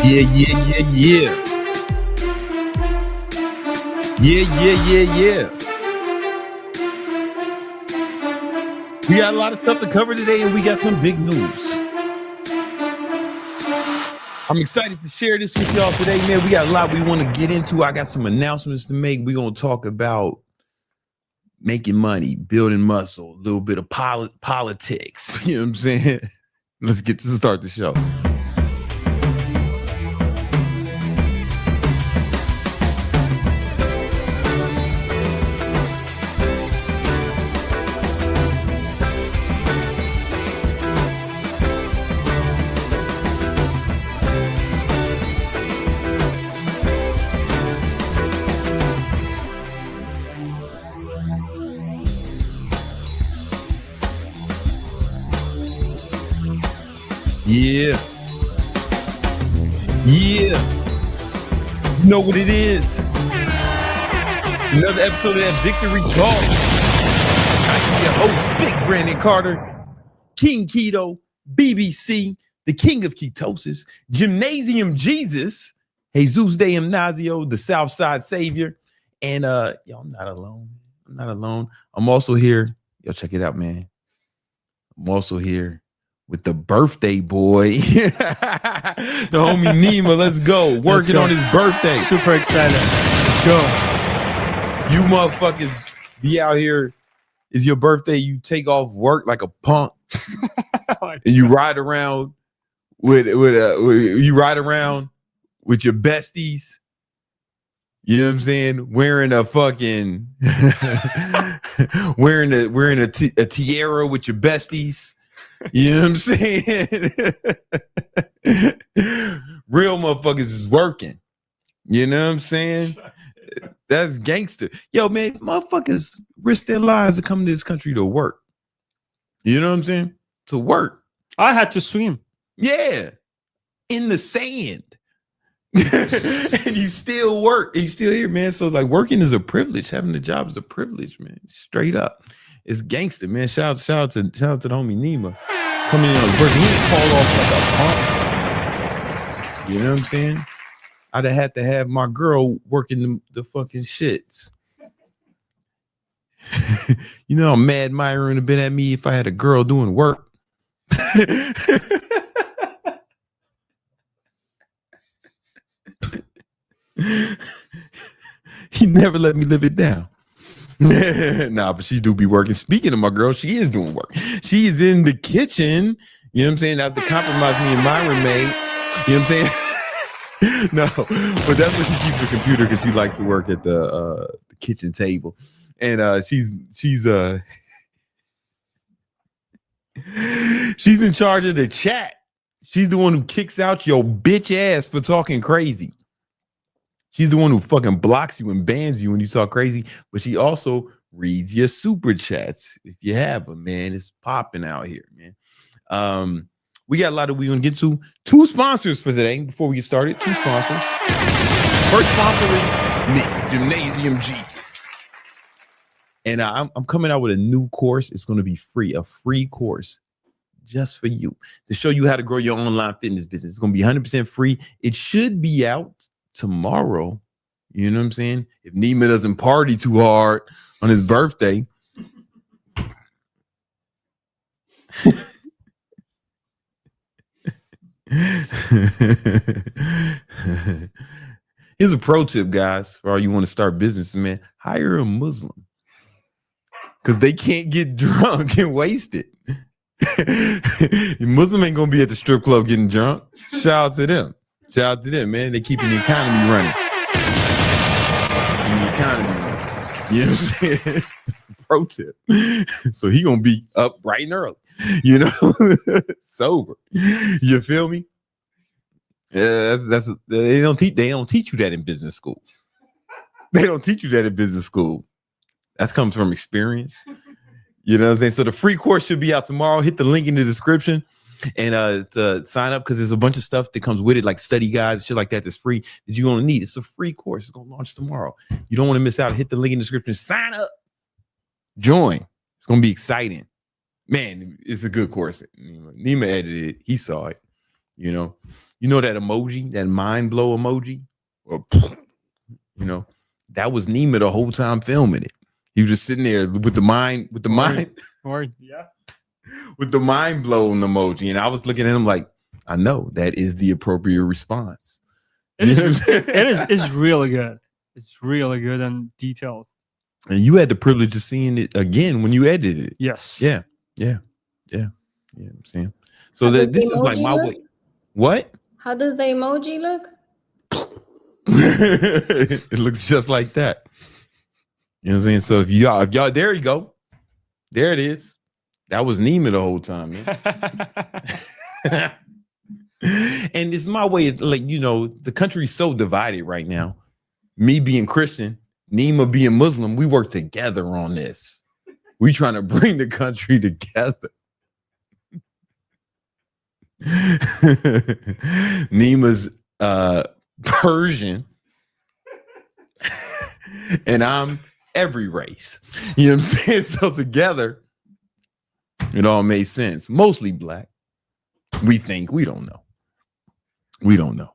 Yeah. We got a lot of stuff to cover today, and we got some big news. I'm excited to share this with y'all today, man. We got a lot we want to get into. I got some announcements to make. We're going to talk about making money, building muscle, a little bit of politics. You know what I'm saying? Let's get to start the show. Yeah. You know what it is. Another episode of that Victory Talk. I'm your host, Big Brandon Carter, King Keto, BBC, the King of Ketosis, Gymnasium Jesus, Jesus de Gimnasio, the Southside Savior. And yo, I'm not alone. I'm also here. Yo, check it out, man. I'm also here with the birthday boy, the homie Nima. Let's go. Working on his birthday. Super excited. Let's go. You motherfuckers be out here. It's your birthday. You take off work like a punk, and you ride around with your besties. You know what I'm saying? Wearing a fucking wearing a tiara with your besties. You know what I'm saying? Real motherfuckers is working. You know what I'm saying? That's gangster. Yo, man, motherfuckers risk their lives to come to this country to work. You know what I'm saying? To work. I had to swim. Yeah. In the sand. And you still work. And you still here, man. So like working is a privilege. Having a job is a privilege, man. Straight up. It's gangster, man. Shout out to the homie Nima coming in on his birthday. He didn't call off like a punk. You know what I'm saying? I'd have had to have my girl working the fucking shits. You know how mad Myron would have been at me if I had a girl doing work. He never let me live it down. Nah, but she do be working. Speaking of my girl, she is doing work. She is in the kitchen. You know what I'm saying? That's the compromise me and Myron made. You know what I'm saying? No, but that's where she keeps her computer because she likes to work at the kitchen table. And she's she's in charge of the chat. She's the one who kicks out your bitch ass for talking crazy. She's the one who fucking blocks you and bans you when you talk crazy, but she also reads your super chats if you have them, man. It's popping out here, man. We got a lot of we gonna get to. 2 sponsors for today before we get started. 2 sponsors. First sponsor is me, Gymnasium Jesus. And I'm coming out with a new course. It's going to be free, a free course just for you to show you how to grow your online fitness business. It's going to be 100% free. It should be out tomorrow. You know what I'm saying? If Nima doesn't party too hard on his birthday. Here's a pro tip, guys, for all you want to start business, man. Hire a Muslim because they can't get drunk and wasted. Muslim ain't gonna be at the strip club getting drunk. Shout out to them, man. They keeping the economy running. You know what I'm saying? It's a pro tip. So he gonna be up bright and early, you know, sober. You feel me? Yeah, they don't teach you that in business school. They don't teach you that in business school. That comes from experience. You know what I'm saying? So the free course should be out tomorrow. Hit the link in the description and to sign up because there's a bunch of stuff that comes with it, like study guides, shit like that. That's free that you're gonna need. It's a free course. It's gonna launch tomorrow. You don't want to miss out. Hit the link in the description. Sign up. Join. It's gonna be exciting. Man, it's a good course. Nima edited it. He saw it. You know. You know that emoji, that mind blow emoji? Or, you know, that was Nima the whole time filming it. He was just sitting there with the mind, with the mind blowing emoji. And I was looking at him like, I know that is the appropriate response. It's really good. It's really good and detailed. And you had the privilege of seeing it again when you edited it. Yes. Yeah. I'm saying. So that this is like my way. What? How does the emoji look? It looks just like that. You know what I'm saying? So if y'all, there you go. There it is. That was Nima the whole time, man. And it's my way of, like, you know, the country's so divided right now. Me being Christian, Nima being Muslim, we work together on this. We trying to bring the country together. Nima's Persian, and I'm every race. You know what I'm saying? So together, it all made sense. Mostly black. We think. We don't know. We don't know.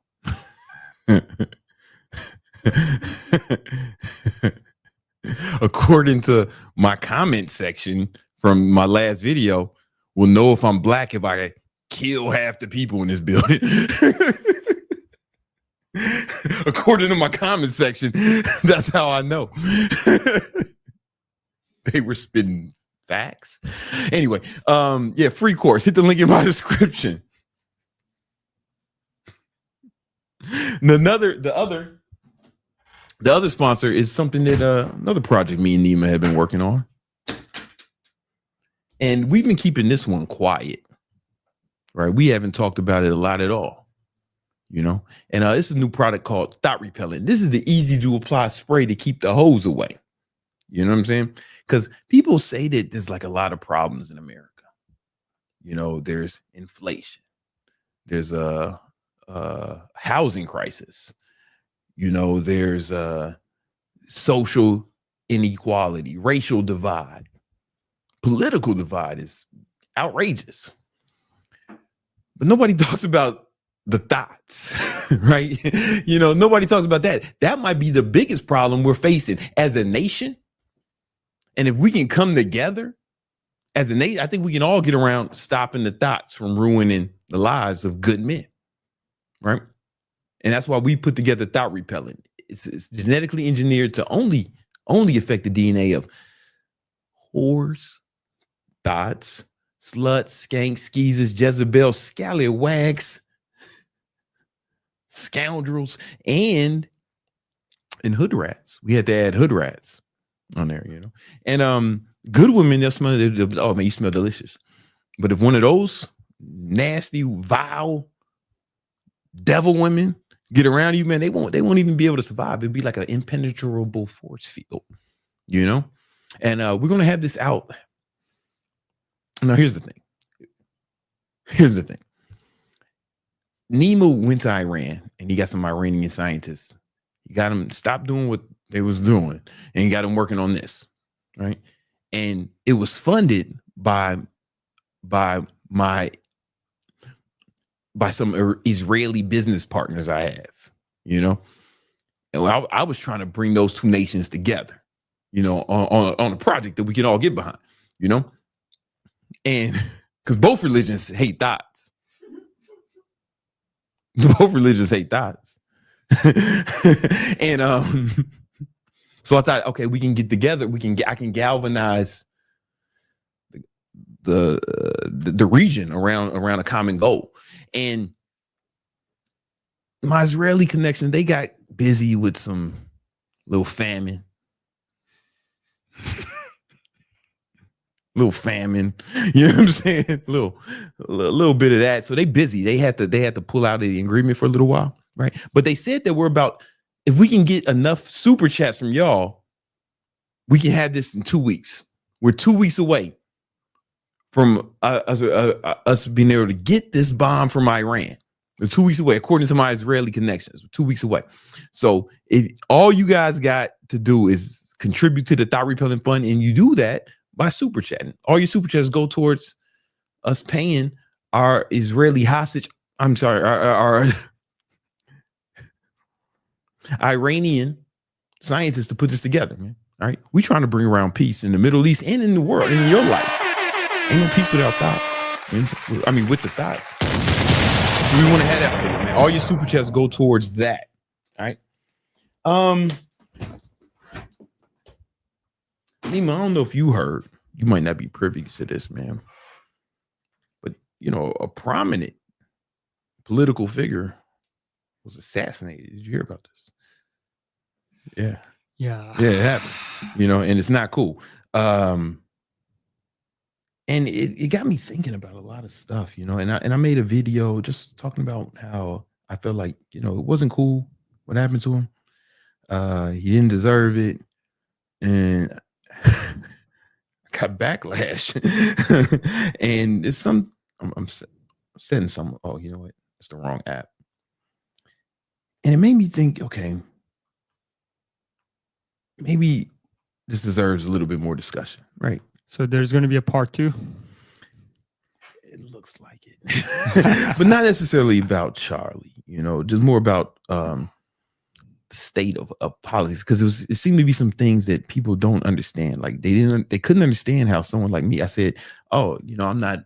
According to my comment section from my last video, we'll know if I'm black if I kill half the people in this building. According to my comment section, that's how I know. They were spitting facts. Anyway, yeah, free course. Hit the link in my description. The other sponsor is something that another project me and Nima have been working on. And we've been keeping this one quiet. Right? We haven't talked about it a lot at all. You know, and this is a new product called Thought Repellent. This is the easy to apply spray to keep the hoes away. You know what I'm saying? Because people say that there's like a lot of problems in America. You know, there's inflation. There's a housing crisis. You know, there's social inequality, racial divide, political divide is outrageous. But nobody talks about the thoughts, right? You know, nobody talks about that. That might be the biggest problem we're facing as a nation. And if we can come together as a nation, I think we can all get around stopping the thoughts from ruining the lives of good men, right? And that's why we put together Thought Repellent. It's genetically engineered to only affect the DNA of whores, thoughts, sluts, skanks, skeezers, Jezebel, scallywags, scoundrels, and hood rats. We had to add hood rats on there, you know. And good women, they'll smell, oh man, you smell delicious. But if one of those nasty, vile, devil women get around you, man, they won't even be able to survive. It'd be like an impenetrable force field, you know. And we're gonna have this out. Now, here's the thing. Nima went to Iran and he got some Iranian scientists. He got them stop doing what they was doing and he got them working on this, right? And it was funded by some Israeli business partners I have, you know. And I was trying to bring those two nations together, you know, on a project that we can all get behind, you know. And because both religions hate thoughts. Both religions hate thoughts. And so I thought, okay, we can get together. I can galvanize the region around a common goal. And my Israeli connection, they got busy with some little famine. Little famine, you know what I'm saying? A little bit of that. So they busy. They had to pull out of the agreement for a little while, right? But they said that if we can get enough super chats from y'all, we can have this in 2 weeks. We're 2 weeks away from us being able to get this bomb from Iran. We're 2 weeks away, according to my Israeli connections. We're 2 weeks away. So if all you guys got to do is contribute to the Thought Repellent Fund, and you do that by super chatting. All your super chats go towards us paying our Israeli hostage. I'm sorry, our Iranian scientists to put this together, man. All right, we trying to bring around peace in the Middle East and in the world, in your life. Ain't no peace without thoughts. I mean, with the thoughts. We want to have that for you, man. All your super chats go towards that. All right. Nima, I don't know if you heard. You might not be privy to this, man. But you know, a prominent political figure was assassinated. Did you hear about this? Yeah. Yeah. Yeah, it happened. You know, and it's not cool. And it got me thinking about a lot of stuff, you know, and I made a video just talking about how I felt like, you know, it wasn't cool what happened to him. He didn't deserve it. And I got backlash. And it's I'm setting some, oh, you know what? It's the wrong app. And it made me think, okay, maybe this deserves a little bit more discussion, right? So there's going to be a part 2. It looks like it, but not necessarily about Charlie, you know, just more about the state of politics, because it seemed to be some things that people don't understand. Like they couldn't understand how someone like me, I said, oh, you know, I'm not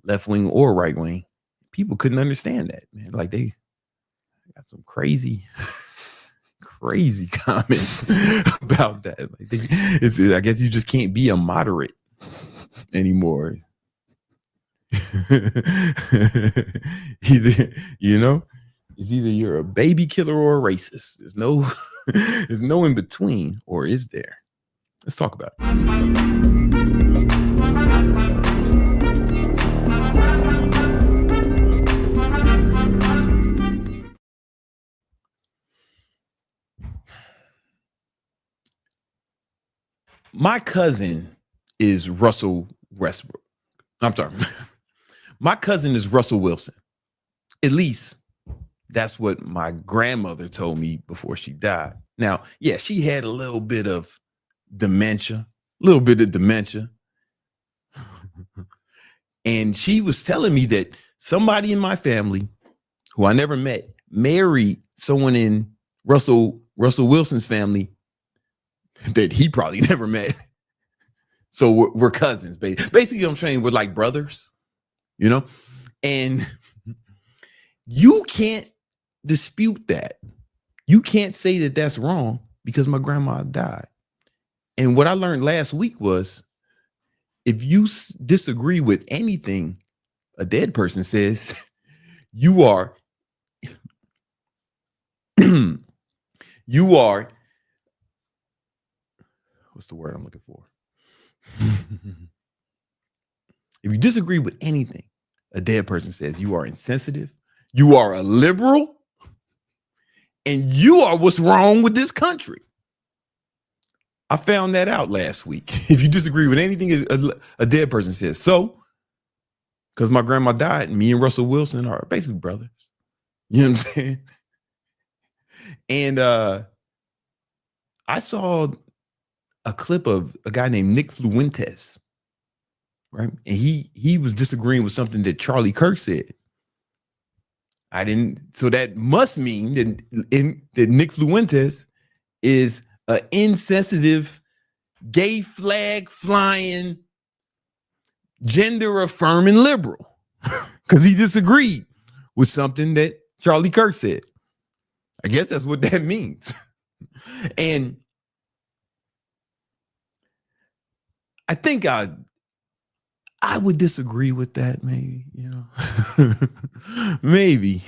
left wing or right wing. People couldn't understand that, man. Like they got some crazy comments about that. Like I guess you just can't be a moderate anymore. Either, you know, it's either you're a baby killer or a racist. There's no in between, or is there? Let's talk about it. My cousin is Russell Westbrook. I'm sorry. My cousin is Russell Wilson. At least that's what my grandmother told me before she died. Now, yeah, she had a little bit of dementia. And she was telling me that somebody in my family who I never met married someone in Russell Wilson's family that he probably never met. So we're cousins. Basically, I'm saying we're like brothers, you know? And you can't dispute that. You can't say that that's wrong because my grandma died. And what I learned last week was if you disagree with anything a dead person says, you are what's the word I'm looking for? If you disagree with anything a dead person says, you are insensitive, you are a liberal, and you are what's wrong with this country. I found that out last week. If you disagree with anything a dead person says. So, because my grandma died, me and Russell Wilson are basically brothers. You know what I'm saying? And I saw a clip of a guy named Nick Fluentes, right? And he was disagreeing with something that Charlie Kirk said. I didn't, so that must mean that Nick Fluentes is an insensitive, gay flag flying, gender affirming liberal because he disagreed with something that Charlie Kirk said. I guess that's what that means. And I think I would disagree with that, maybe, you know, maybe.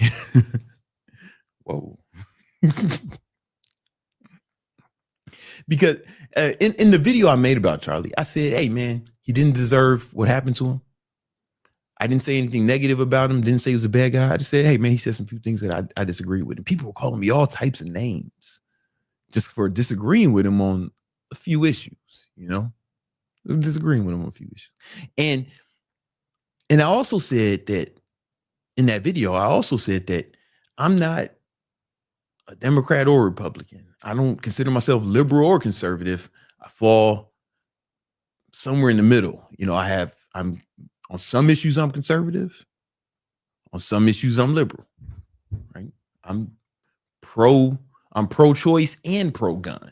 Whoa. Because in the video I made about Charlie, I said, hey, man, he didn't deserve what happened to him. I didn't say anything negative about him. Didn't say he was a bad guy. I just said, hey, man, he said some few things that I disagree with. And people were calling me all types of names just for disagreeing with him on a few issues, you know, disagreeing with him on a few issues. And I also said that in that video, I also said that I'm not a Democrat or Republican. I don't consider myself liberal or conservative. I fall somewhere in the middle. You know, I'm on some issues I'm conservative. On some issues, I'm liberal, right? I'm pro-choice and pro-guns.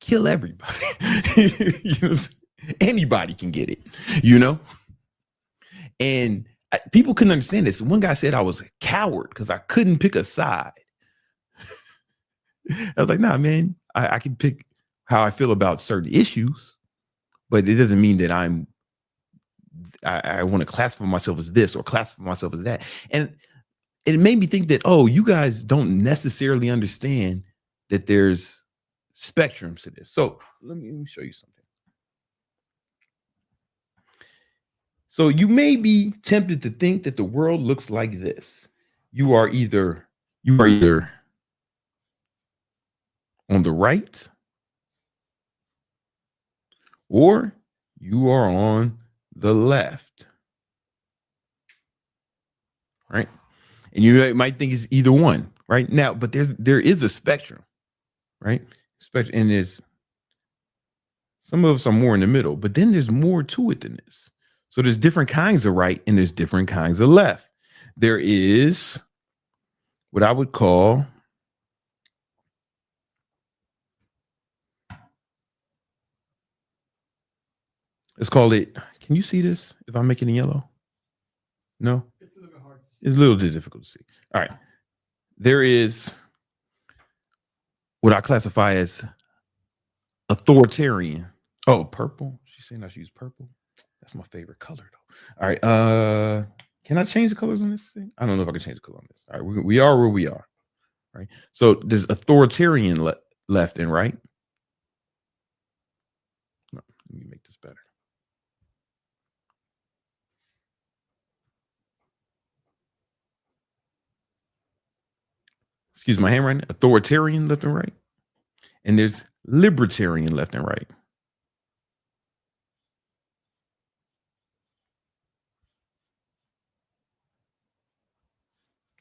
Kill everybody. You know, anybody can get it, you know? And people couldn't understand this. One guy said I was a coward because I couldn't pick a side. I was like, nah, man, I can pick how I feel about certain issues, but it doesn't mean that I want to classify myself as this or classify myself as that. And it made me think that, oh, you guys don't necessarily understand that there's spectrums to this. So let me show you something. So you may be tempted to think that the world looks like this. You are either on the right or you are on the left. Right? And you might think it's either one, right? Now, but there is a spectrum, right? Spectrum, and there's some of us are more in the middle, but then there's more to it than this. So there's different kinds of right and there's different kinds of left. There is what I would call let's call it, can you see this if I make it in yellow? No? It's a little bit hard. It's a little bit difficult to see. All right. There is what I classify as authoritarian. Oh, purple. She's saying I should use purple. That's my favorite color though. All right. Can I change the colors on this thing? I don't know if I can change the color on this. All right. We are where we are. Right. So there's authoritarian left and right. No, let me make this better. Excuse my handwriting. Authoritarian left and right. And there's libertarian left and right.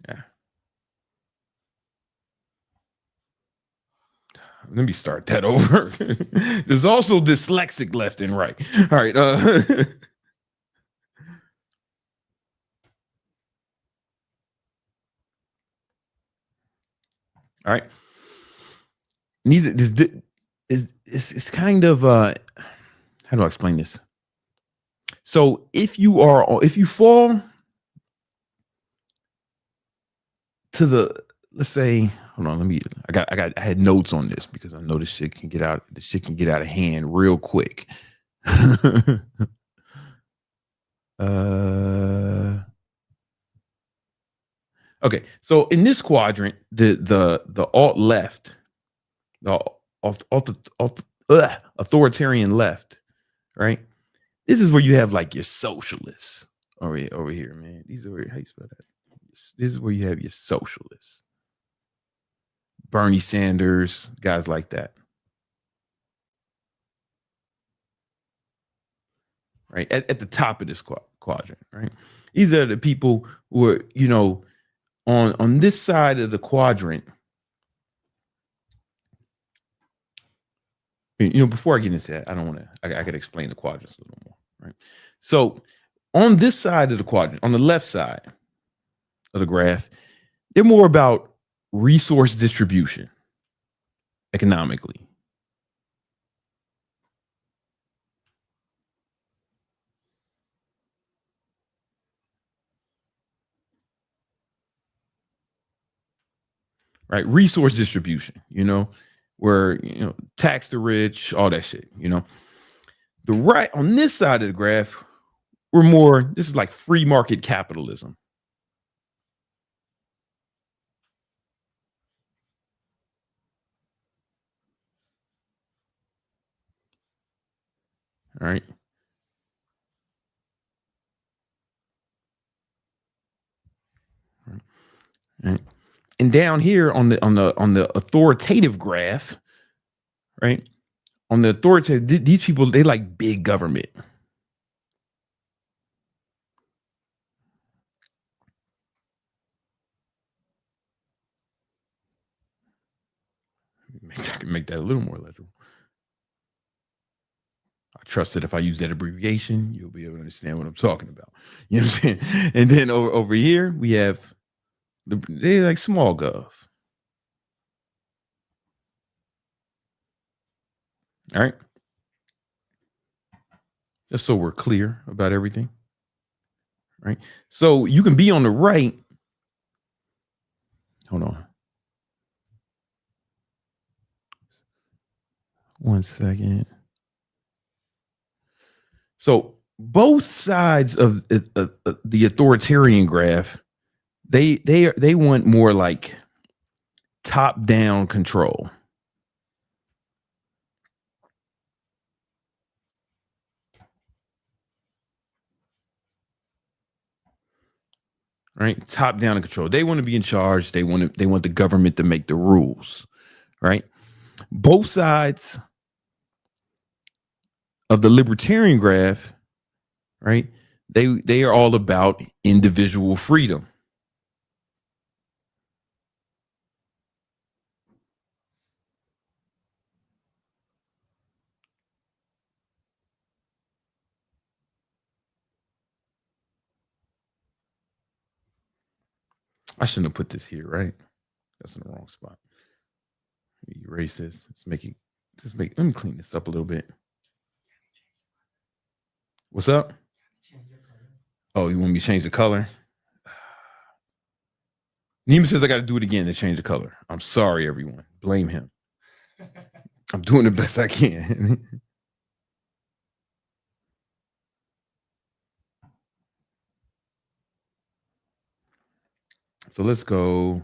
Yeah. Let me start that over. There's also dyslexic left and right. All right. All right. Neither this is kind of how do I explain this? So if you fall to the, let's say, hold on, I had notes on this because I know this shit can get out of hand real quick. Okay, so in this quadrant, the alt left, the authoritarian left, right? This is where you have like your socialists over here, man. These are how you spell that. This is where you have your socialists, Bernie Sanders, guys like that, right? At the top of this quadrant, right? These are the people who are, you know, on this side of the quadrant. You know, before I get into that, I don't want to. I could explain the quadrants a little more, right? So, on this side of the quadrant, on the left side of the graph, they're more about resource distribution economically. Right? Resource distribution, you know, where, you know, tax the rich, all that shit, you know. The right on this side of the graph, we're more, this is like free market capitalism. All right. Right. And down here on the authoritative graph, right? On the authoritative, these people, they like big government. I can make that a little more legible. trust that if I use that abbreviation, you'll be able to understand what I'm talking about. You know what I'm saying? And then over here, we have they're like small gov. All right. Just so we're clear about everything. Right. So you can be on the right. Hold on. 1 second. So both sides of the authoritarian graph, they want more like top-down control. Right? Top-down control. They want to be in charge. They want the government to make the rules. Right? Both sides of the libertarian graph, right? They are all about individual freedom. I shouldn't have put this here, right? That's in the wrong spot. Erase this. Let me clean this up a little bit. What's up? Oh, you want me to change the color? Neiman says I got to do it again to change the color. I'm sorry, everyone. Blame him. I'm doing the best I can. So let's go.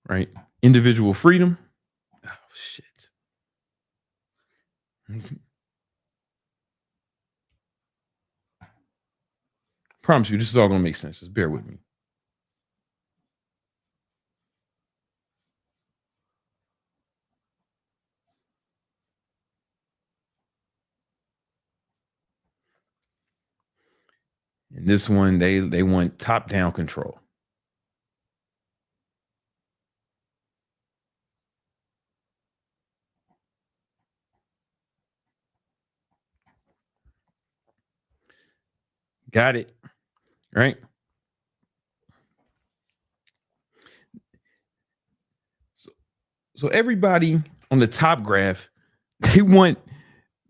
Right. Individual freedom. Oh, shit. Promise you, this is all going to make sense. Just bear with me. In this one, they want top-down control. Got it. Right. So everybody on the top graph, they want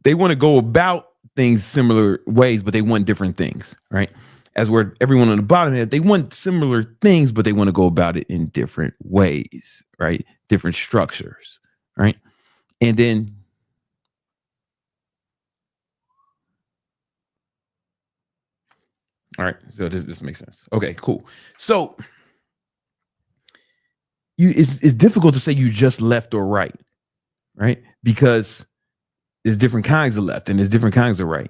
to go about things similar ways, but they want different things, right? As where everyone on the bottom here, they want similar things, but they want to go about it in different ways, right? Different structures, right? And then all right, so this makes sense. Okay, cool. So it's difficult to say you just left or right, right? Because there's different kinds of left and there's different kinds of right.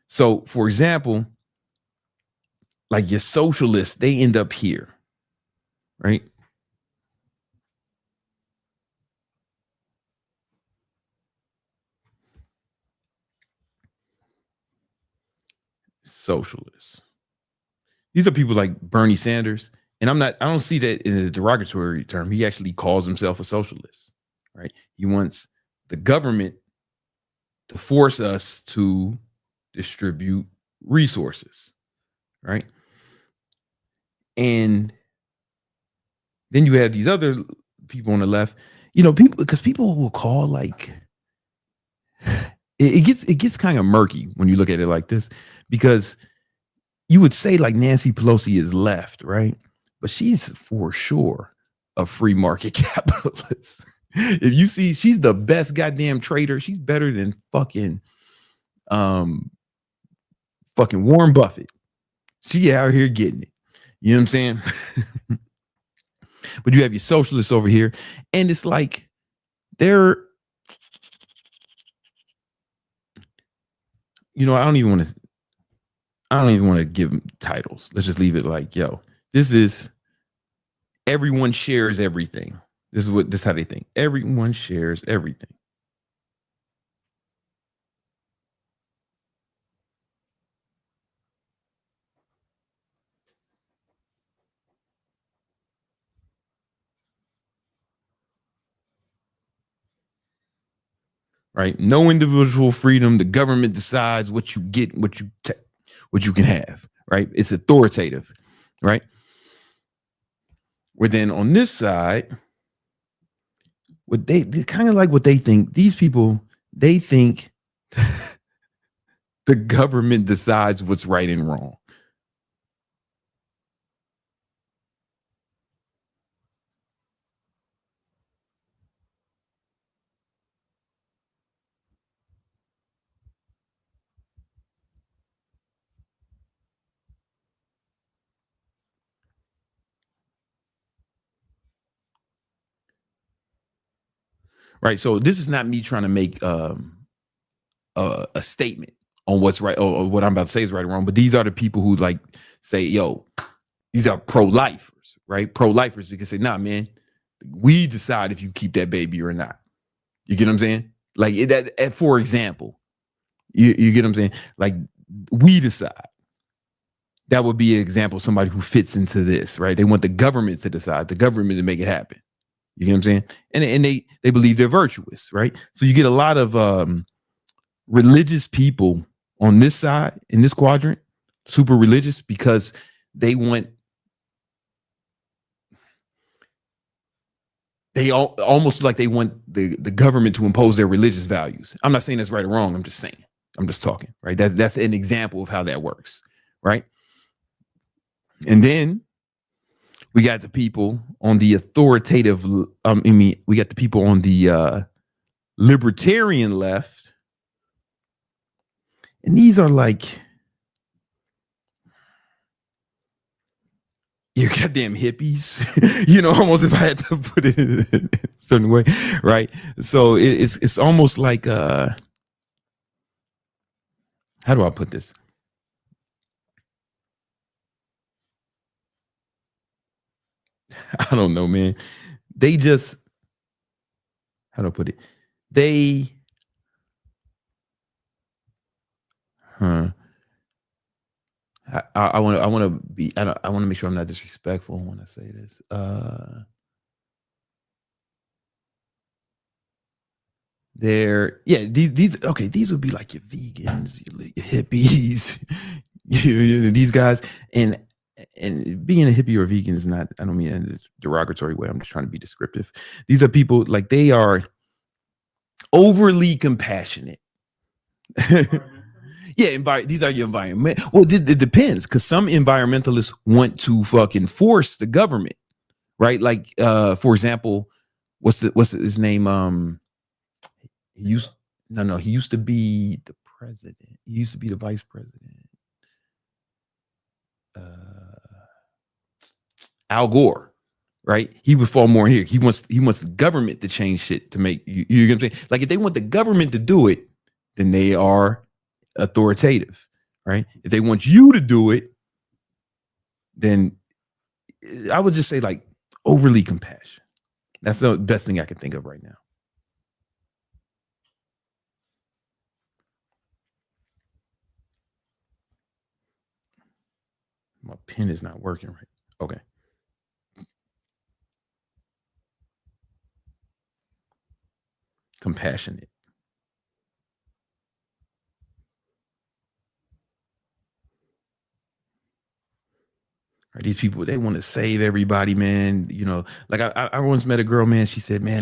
So, for example, like your socialists, they end up here, right? Socialists. These are people like Bernie Sanders. And I don't see that in a derogatory term. He actually calls himself a socialist, right? He wants the government to force us to distribute resources, right? And then you have these other people on the left, people will call like it gets kind of murky when you look at it like this, because you would say like Nancy Pelosi is left, right? But she's for sure a free market capitalist. If you see, she's the best goddamn trader. She's better than fucking Warren Buffett. She out here getting it. You know what I'm saying? But you have your socialists over here, and it's like they're, I don't even want to give them titles. Let's just leave it like, yo, this is everyone shares everything. This is how they think. Everyone shares everything. right? No individual freedom. The government decides what you get, what you can have, right? It's authoritative, right? Where then on this side, what they kind of like what they think. These people, they think the government decides what's right and wrong. Right. So this is not me trying to make a statement on what's right or what I'm about to say is right or wrong, but these are the people who like say, yo, these are pro-lifers, right? Pro-lifers because say, nah, man, we decide if you keep that baby or not. You get what I'm saying? Like that, for example, you get what I'm saying? Like we decide. That would be an example of somebody who fits into this, right? They want the government to decide, the government to make it happen. You get what I'm saying? And they believe they're virtuous, right? So you get a lot of religious people on this side, in this quadrant, super religious, because they want, they almost like they want the government to impose their religious values. I'm not saying that's right or wrong. I'm just saying. I'm just talking, right? That's an example of how that works, right? And then we got the people on the authoritative, we got the people on the libertarian left. And these are like your goddamn hippies, you know, almost if I had to put it in a certain way, right? So it's almost like, how do I put this? I don't know, man. They just, how do I put it? They, I want to be, I want to make sure I'm not disrespectful when I say this. These would be like your vegans, your hippies, these guys, and being a hippie or a vegan is not, I don't mean in a derogatory way. I'm just trying to be descriptive. These are people like they are overly compassionate. Yeah, these are your environment. Well, it depends, because some environmentalists want to fucking force the government, right? Like, for example, what's his name? He used to be the president. He used to be the vice president. Al Gore, right? He would fall more in here. He wants the government to change shit to make you get what I'm saying? Like if they want the government to do it, then they are authoritative, right? If they want you to do it, then I would just say like overly compassionate. That's the best thing I can think of right now. My pen is not working right. Okay. Compassionate. Right, these people, they want to save everybody, man. You know, like I once met a girl, man. She said, man,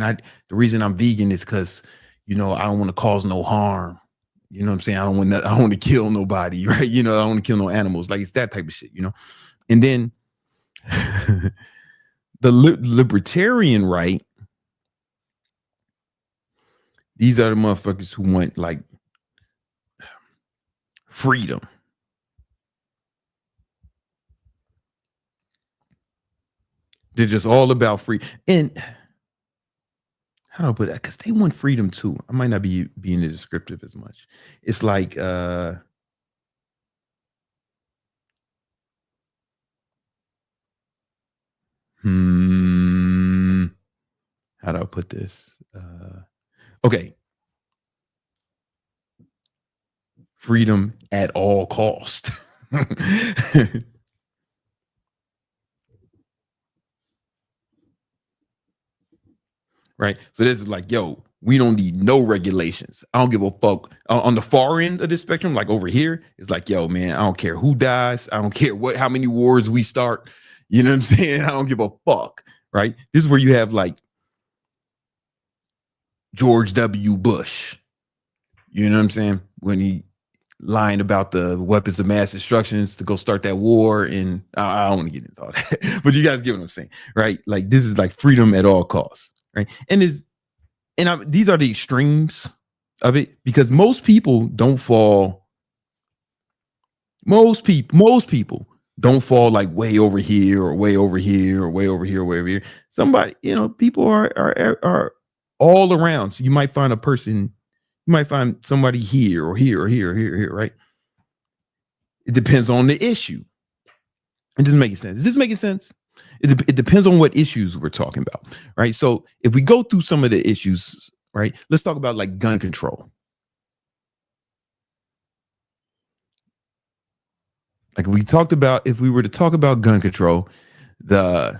the reason I'm vegan is because, you know, I don't want to cause no harm. You know what I'm saying? I don't want to kill nobody, right? You know, I don't want to kill no animals. Like it's that type of shit, you know? And then the libertarian right, these are the motherfuckers who want like freedom. They're just all about free. And how do I put that? Because they want freedom too. I might not be being descriptive as much. It's like how do I put this? Okay. Freedom at all cost. Right. So this is like, yo, We don't need no regulations. I don't give a fuck. On the far end of this spectrum, like over here, it's like, yo, man, I don't care who dies. I don't care how many wars we start. You know what I'm saying? I don't give a fuck, right? This is where you have like George W. Bush. You know what I'm saying? When he lying about the weapons of mass destructions to go start that war. And I don't want to get into all that, but you guys get what I'm saying, right? Like this is like freedom at all costs, right? And these are the extremes of it, because most people don't fall. Most people don't fall like way over here or way over here or way over here or way over here. Somebody, people are all around. So you might find a person, you might find somebody here or here or here or here, right? It depends on the issue. It doesn't make sense. Is this making sense? It depends on what issues we're talking about, right? So if we go through some of the issues, right, let's talk about like gun control. Like if we were to talk about gun control, the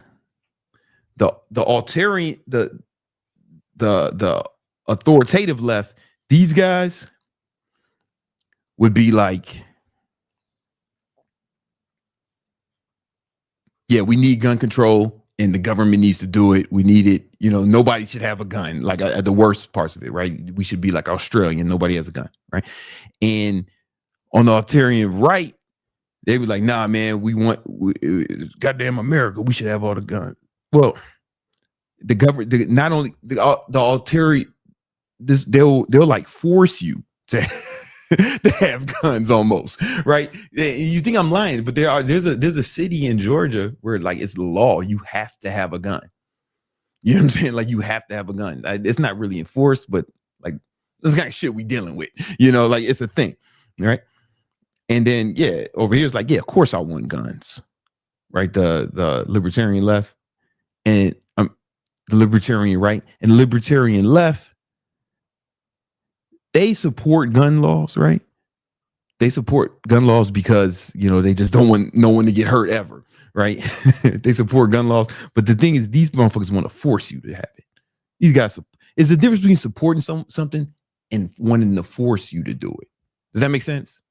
authoritative left, these guys would be like, yeah, we need gun control and the government needs to do it. We need it. Nobody should have a gun, like at the worst parts of it, right? We should be like Australian. Nobody has a gun, right? And on the authoritarian right, they were like, nah, man, goddamn America, we should have all the guns. Well, the government, not only the authoritarian, they'll like force you to to have guns almost, right? You think I'm lying, but there's a city in Georgia where like it's the law, you have to have a gun. You know what I'm saying? Like you have to have a gun. It's not really enforced, but like this kind of shit we dealing with, like it's a thing, right? And then yeah, over here it's like, yeah, of course I want guns, right? The libertarian left and the libertarian right and the libertarian left, they support gun laws, right? They support gun laws because, they just don't want no one to get hurt ever, right? They support gun laws. But the thing is, these motherfuckers want to force you to have it. These guys, is the difference between supporting something and wanting to force you to do it. Does that make sense?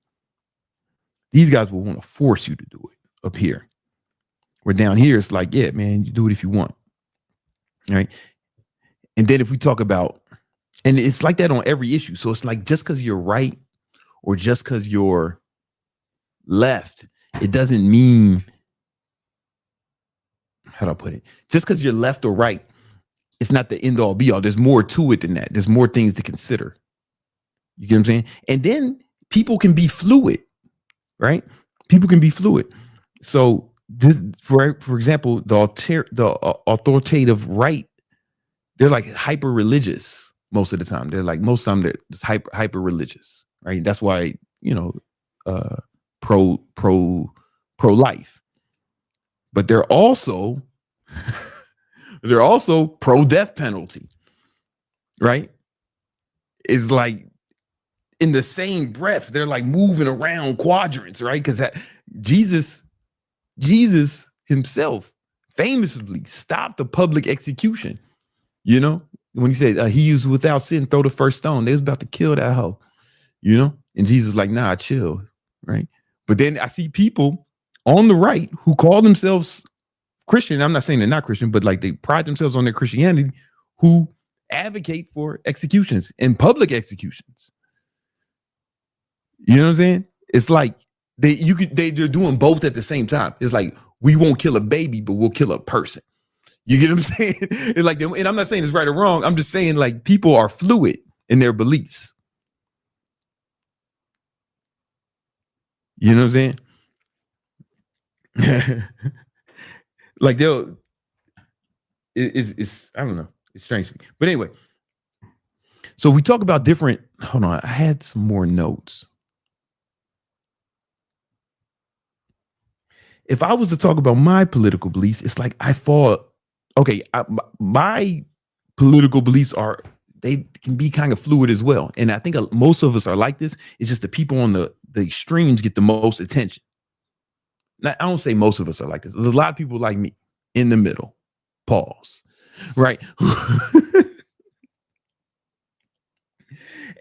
These guys will want to force you to do it up here. Where down here, it's like, yeah, man, you do it if you want. Right? And then if we talk about, and it's like that on every issue. So it's like just because you're right or just because you're left, it doesn't mean, how do I put it? Just because you're left or right, it's not the end all be all. There's more to it than that. There's more things to consider. You get what I'm saying? And then people can be fluid, right? People can be fluid. So this, for example, the authoritative right, they're like hyper religious. Most of the time, they're just hyper religious, right? That's why, pro life, but they're also pro death penalty, right? It's like in the same breath, they're like moving around quadrants, right? Because Jesus himself famously stopped a public execution, when he said he was without sin, throw the first stone. They was about to kill that hoe, and Jesus like, nah, chill, right? But then I see people on the right who call themselves Christian. I'm not saying they're not Christian, but like they pride themselves on their Christianity, who advocate for executions and public executions. You know what I'm saying? It's like they're doing both at the same time. It's like, we won't kill a baby, but we'll kill a person. You get what I'm saying? It's like, and I'm not saying it's right or wrong. I'm just saying like people are fluid in their beliefs. You know what I'm saying? Like it's I don't know. It's strange to me. But anyway, so if we talk about different, hold on, I had some more notes. If I was to talk about my political beliefs, it's like my political beliefs they can be kind of fluid as well. And I think most of us are like this. It's just the people on the extremes get the most attention. Now, I don't say most of us are like this. There's a lot of people like me in the middle. Pause. Right.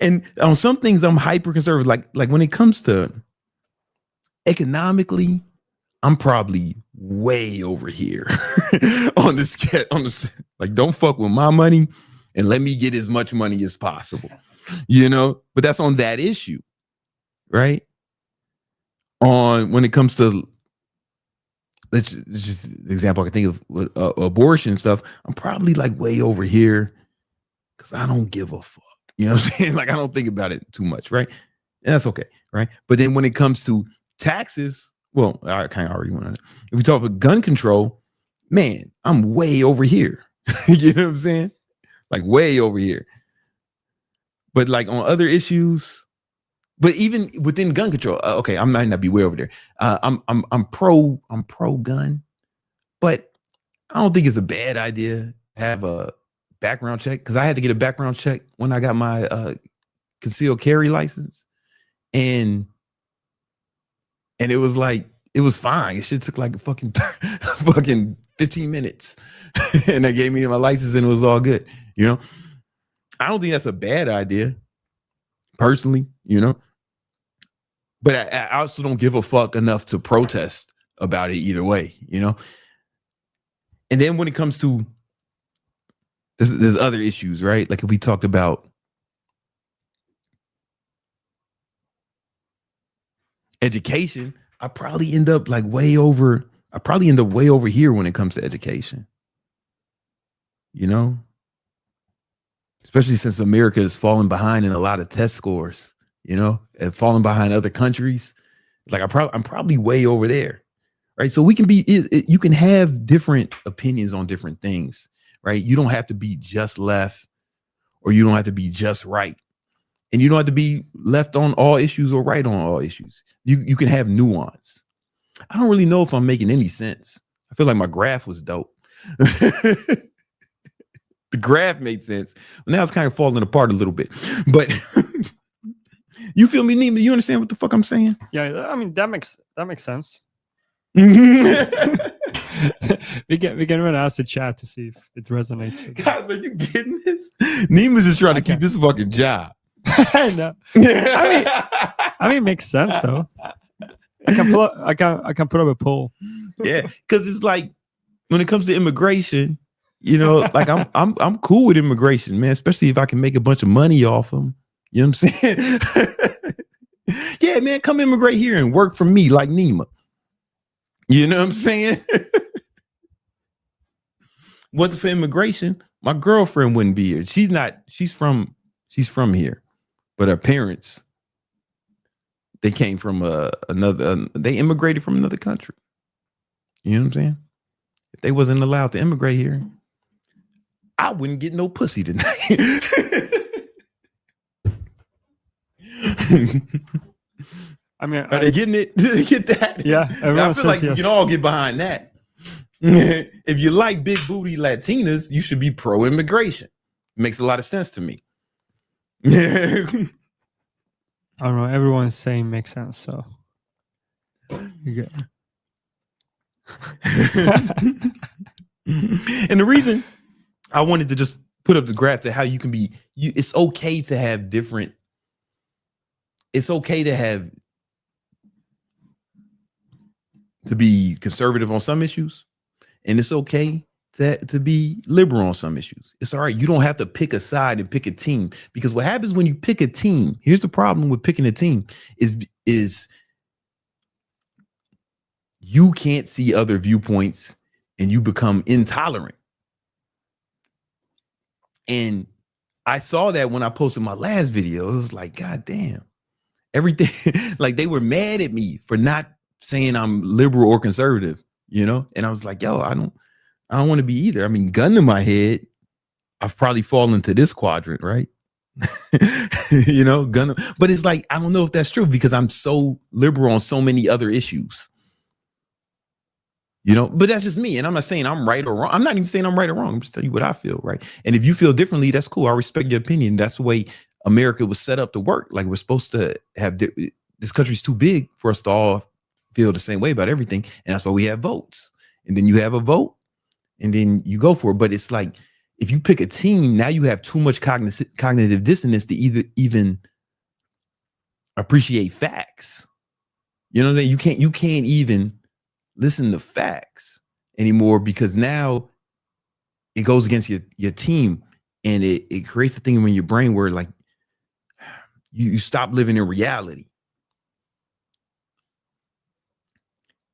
And on some things, I'm hyper conservative. Like when it comes to economically, I'm probably way over here on this. Like, don't fuck with my money and let me get as much money as possible, But that's on that issue, right? On when it comes to, let's just example I can think of with, abortion stuff. I'm probably like way over here because I don't give a fuck. You know what I'm saying? Like, I don't think about it too much, right? And that's okay, right? But then when it comes to taxes, well, I kind of already went on it. If we talk about gun control, man, I'm way over here. You know what I'm saying? Like way over here. But like on other issues, but even within gun control, okay, I might not be way over there. I'm pro gun, but I don't think it's a bad idea to have a background check, because I had to get a background check when I got my concealed carry license, and it was like, it was fine. It shit took like a fucking 15 minutes, and they gave me my license, and it was all good. I don't think that's a bad idea, personally. But I also don't give a fuck enough to protest about it either way. And then when it comes to there's other issues, right? Like if we talked about education, I probably end up way over here when it comes to education. Especially since America is falling behind in a lot of test scores, and falling behind other countries. Like I'm probably way over there, right? So we can you can have different opinions on different things, right? You don't have to be just left, or you don't have to be just right. And you don't have to be left on all issues or right on all issues. You can have nuance. I don't really know if I'm making any sense. I feel like my graph was dope. The graph made sense. Now it's kind of falling apart a little bit. But you feel me, Nima? You understand what the fuck I'm saying? Yeah, I mean that makes sense. we can even ask the chat to see if it resonates. Guys, are you getting this? Nima's just trying to keep this fucking job. I know. I mean, it makes sense though. I can put up a poll. Yeah, because it's like when it comes to immigration, like I'm cool with immigration, man. Especially if I can make a bunch of money off them. You know what I'm saying? Yeah, man, come immigrate here and work for me like Nima. You know what I'm saying? Wasn't for immigration, my girlfriend wouldn't be here. She's from here, but her parents, they came from they immigrated from another country. You know what I'm saying? If they wasn't allowed to immigrate here, I wouldn't get no pussy tonight. I mean, are they getting it? Did they get that? Yeah, I feel like we can all get behind that. If you like big booty Latinas, you should be pro-immigration. Makes a lot of sense to me. I don't know. Everyone's saying makes sense, so you're good. And the reason I wanted to just put up the graph to how you can be, it's okay to have different. It's okay to be conservative on some issues, and it's okay to be liberal on some issues. It's all right. You don't have to pick a side and pick a team, because what happens when you pick a team, here's the problem with picking a team is you can't see other viewpoints and you become intolerant. And I saw that when I posted my last video. It was like, God damn, everything. Like, they were mad at me for not saying I'm liberal or conservative, And I was like, yo, I don't want to be either. I mean, gun to my head, I've probably fallen into this quadrant, right? Gun. But it's like, I don't know if that's true, because I'm so liberal on so many other issues. But that's just me. And I'm not saying I'm right or wrong. I'm not even saying I'm right or wrong. I'm just telling you what I feel, right? And if you feel differently, that's cool. I respect your opinion. That's the way America was set up to work. Like, we're supposed to have, this country's too big for us to all feel the same way about everything. And that's why we have votes. And then you have a vote, and then you go for it. But it's like, if you pick a team, now you have too much cognitive dissonance to even appreciate facts. You know what I mean? You can't even listen to facts anymore because now it goes against your team, and it creates a thing in your brain where like you stop living in reality.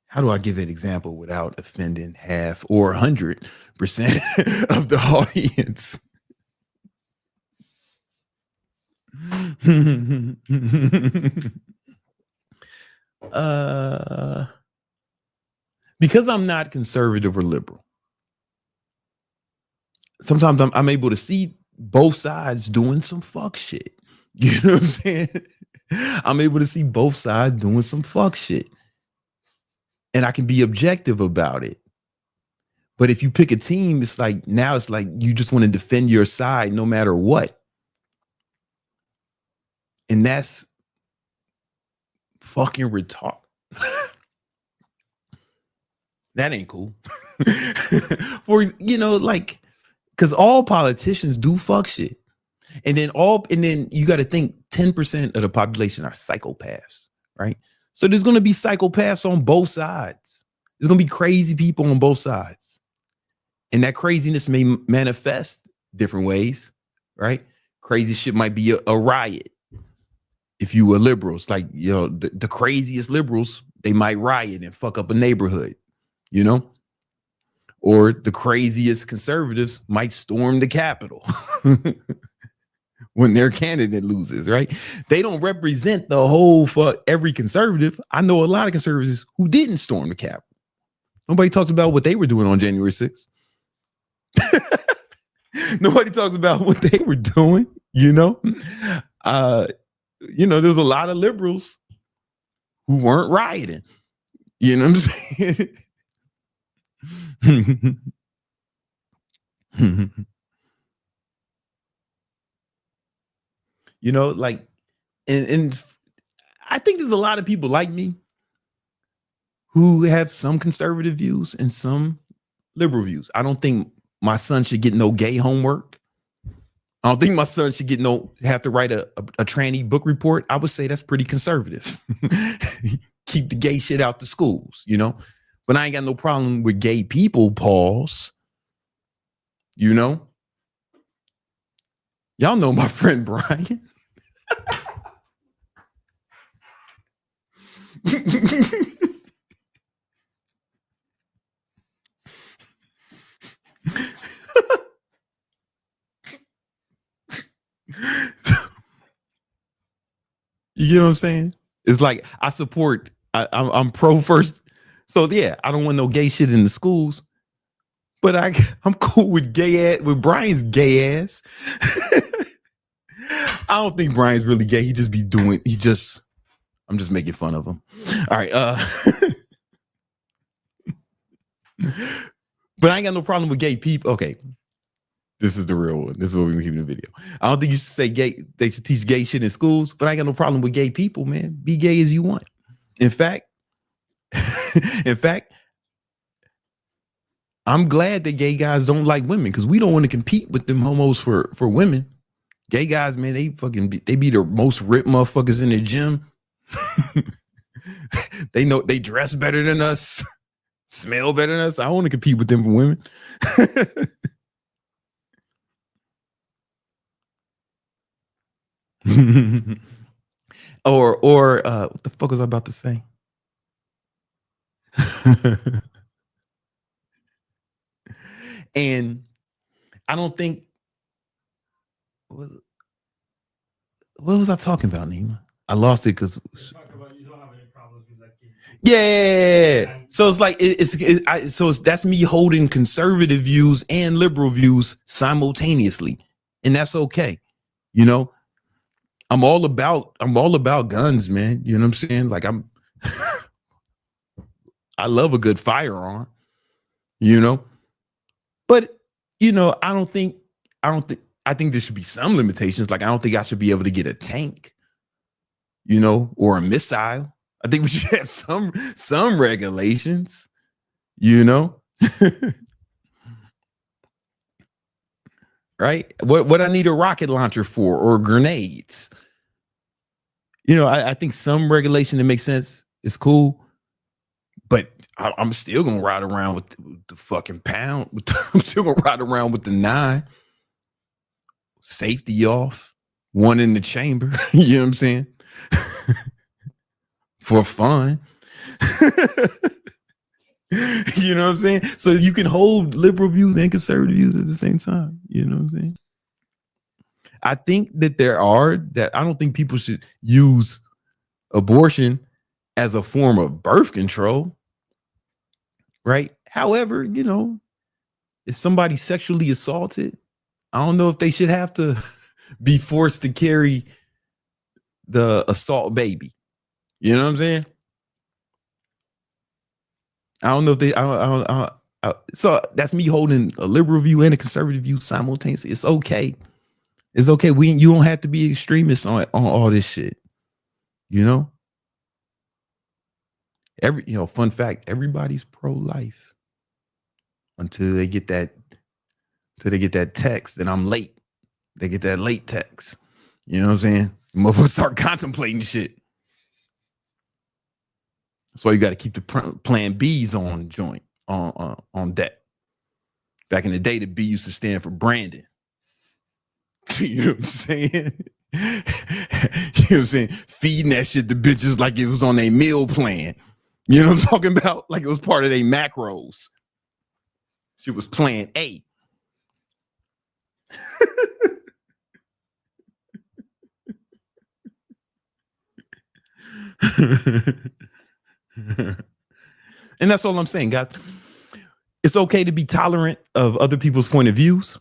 How do I give an example without offending half or 100% of the audience? Because I'm not conservative or liberal, sometimes I'm able to see both sides doing some fuck shit. You know what I'm saying? I'm able to see both sides doing some fuck shit. And I can be objective about it. But if you pick a team, it's like you just want to defend your side no matter what. And that's fucking retarded. That ain't cool. For, you know, like, because all politicians do fuck shit. And then you got to think 10% of the population are psychopaths, right? So there's going to be psychopaths on both sides. There's going to be crazy people on both sides. And that craziness may manifest different ways, right? Crazy shit might be a riot. If you were liberals, like, you know, the craziest liberals, they might riot and fuck up a neighborhood, you know? Or the craziest conservatives might storm the Capitol when their candidate loses, right? They don't represent the whole every conservative. I know a lot of conservatives who didn't storm the Capitol. Nobody talks about what they were doing on January 6th. Nobody talks about what they were doing, you know? You know, there's a lot of liberals who weren't rioting. You know what I'm saying? You know, like, and I think there's a lot of people like me who have some conservative views and some liberal views. I don't think my son should get no gay homework. I don't think my son should have to write a tranny book report. I would say that's pretty conservative. Keep the gay shit out the schools, you know? But I ain't got no problem with gay people, pause. You know? Y'all know my friend Brian. You know what I'm saying? It's like I support. I'm pro first. So yeah, I don't want no gay shit in the schools. But I'm cool with with Brian's gay ass. I don't think Brian's really gay. I'm just making fun of him. All right. But I ain't got no problem with gay people. Okay. This is the real one. This is what we're keeping the video. I don't think you should say gay. They should teach gay shit in schools, but I ain't got no problem with gay people, man. Be gay as you want. In fact, I'm glad that gay guys don't like women because we don't want to compete with them homos for women. Gay guys, man, they be the most ripped motherfuckers in the gym. They know they dress better than us, smell better than us. I don't want to compete with them for women. or what the fuck was I about to say? And I don't think what was I talking about, Nima? I lost it because you don't have any problems with that. Yeah. So it's like that's me holding conservative views and liberal views simultaneously, and that's okay. You know, I'm all about guns, man. You know what I'm saying? Like I love a good firearm, you know, but you know, I think there should be some limitations. Like I don't think I should be able to get a tank, you know, or a missile. I think we should have some regulations, you know. right? What I need a rocket launcher for, or grenades. You know, I think some regulation that makes sense is cool, but I'm still gonna ride around with the fucking pound. I'm still gonna ride around with the 9. Safety off, 1 in the chamber. You know what I'm saying? For fun. You know what I'm saying? So you can hold liberal views and conservative views at the same time. You know what I'm saying? I think that I don't think people should use abortion as a form of birth control. Right? However, you know, if somebody's sexually assaulted, I don't know if they should have to be forced to carry the assault baby. You know what I'm saying? I don't know if they. So that's me holding a liberal view and a conservative view simultaneously. It's okay. It's okay. You don't have to be extremists on all this shit. You know. Fun fact: everybody's pro-life until they get that text, and I'm late. They get that late text. You know what I'm saying? Motherfuckers start contemplating shit. That's why you got to keep the plan B's on joint on deck. Back in the day, the B used to stand for Brandon. You know what I'm saying? You know what I'm saying? Feeding that shit to bitches like it was on their meal plan. You know what I'm talking about? Like it was part of their macros. She was plan A. And that's all I'm saying, guys. It's okay to be tolerant of other people's point of views.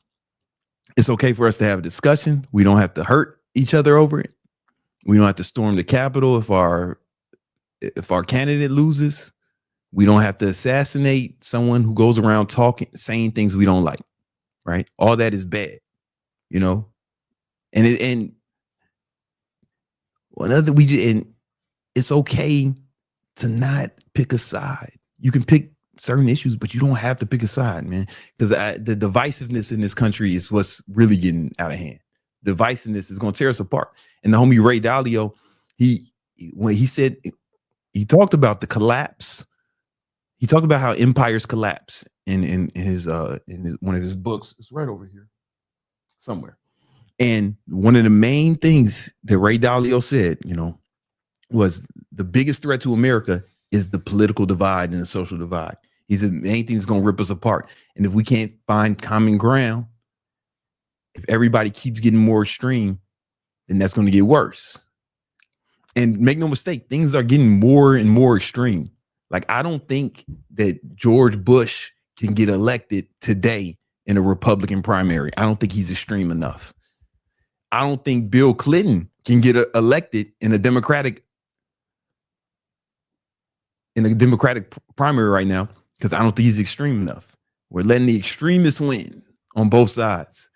It's okay for us to have a discussion. We don't have to hurt each other over it. We don't have to storm the Capitol if our candidate loses. We don't have to assassinate someone who goes around saying things we don't like. Right? All that is bad, you know. And it's okay to not pick a side. You can pick certain issues, but you don't have to pick a side, man. Because the divisiveness in this country is what's really getting out of hand. Divisiveness is going to tear us apart. And the homie Ray Dalio, when he talked about the collapse, he talked about how empires collapse in his one of his books. It's right over here somewhere. And one of the main things that Ray Dalio said, you know, was the biggest threat to America is the political divide and the social divide. He said the main thing that's going to rip us apart. And if we can't find common ground, if everybody keeps getting more extreme, then that's going to get worse. And make no mistake, things are getting more and more extreme. Like, I don't think that George Bush can get elected today in a Republican primary. I don't think he's extreme enough. I don't think Bill Clinton can get elected in a Democratic primary right now, because I don't think he's extreme enough. We're letting the extremists win on both sides,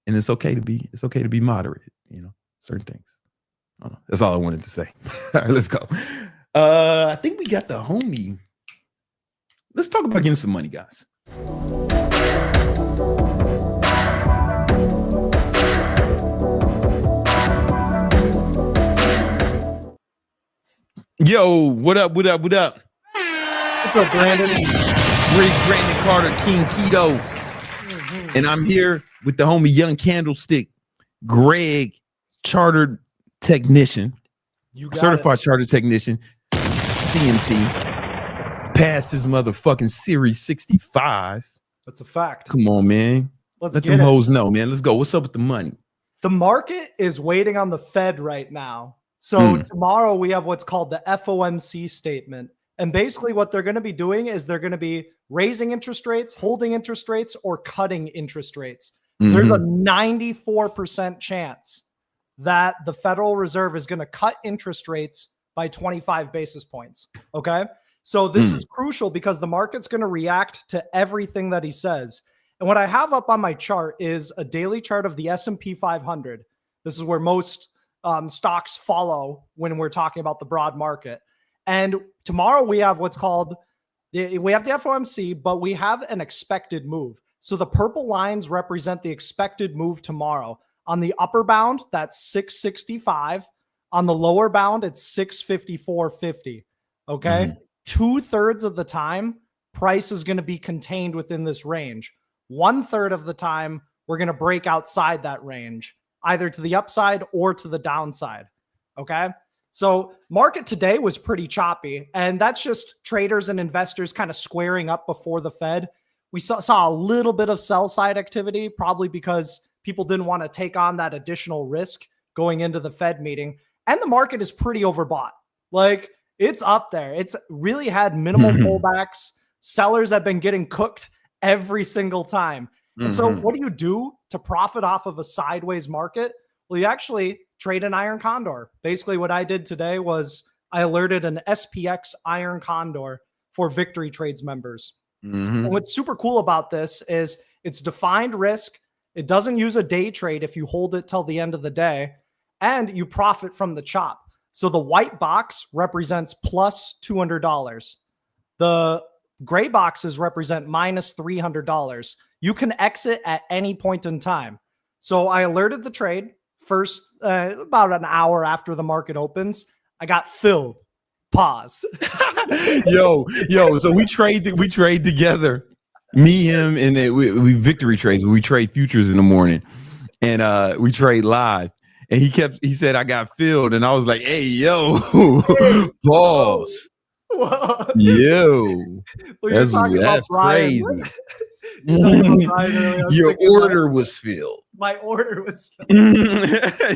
and it's okay to be moderate. You know, certain things. I don't know. That's all I wanted to say. All right, let's go. I think we got the homie. Let's talk about getting some money, guys. Yo, what up? What up? What up? What's up, Brandon? Rick Brandon Carter, King Keto. And I'm here with the homie Young Candlestick, Greg, chartered technician, certified chartered technician, CMT, passed his motherfucking Series 65. That's a fact. Come on, man. Let them hoes know, man. Let's go. What's up with the money? The market is waiting on the Fed right now. So tomorrow we have what's called the FOMC statement. And basically what they're going to be doing is they're going to be raising interest rates, holding interest rates, or cutting interest rates. There's a 94% chance that the Federal Reserve is going to cut interest rates by 25 basis points. Okay. So this is crucial because the market's going to react to everything that he says. And what I have up on my chart is a daily chart of the S&P 500. This is where most stocks follow when we're talking about the broad market. And tomorrow we have what's called, we have the FOMC, but we have an expected move. So the purple lines represent the expected move tomorrow. On the upper bound, that's 665. On the lower bound, it's 654.50. Okay. 2/3 of the time, price is going to be contained within this range. 1/3 of the time, we're going to break outside that range, either to the upside or to the downside. Okay. So market today was pretty choppy, and that's just traders and investors kind of squaring up before the Fed. We saw a little bit of sell side activity, probably because people didn't want to take on that additional risk going into the Fed meeting. And the market is pretty overbought. Like, it's up there. It's really had minimal pullbacks. Sellers have been getting cooked every single time. And so what do you do to profit off of a sideways market? Well, you actually trade an iron condor. Basically, what I did today was I alerted an SPX iron condor for Victory Trades members. And what's super cool about this is it's defined risk. It doesn't use a day trade if you hold it till the end of the day, and you profit from the chop. So the white box represents plus $200. The gray boxes represent minus $300. You can exit at any point in time. So I alerted the trade first, about an hour after the market opens. I got filled. Pause. yo. So we trade together. Me, him, and we Victory Trades. We trade futures in the morning, and we trade live. And he said I got filled, and I was like, "Hey, yo, pause, yo, well, that's crazy." Your order was filled. My order was filled.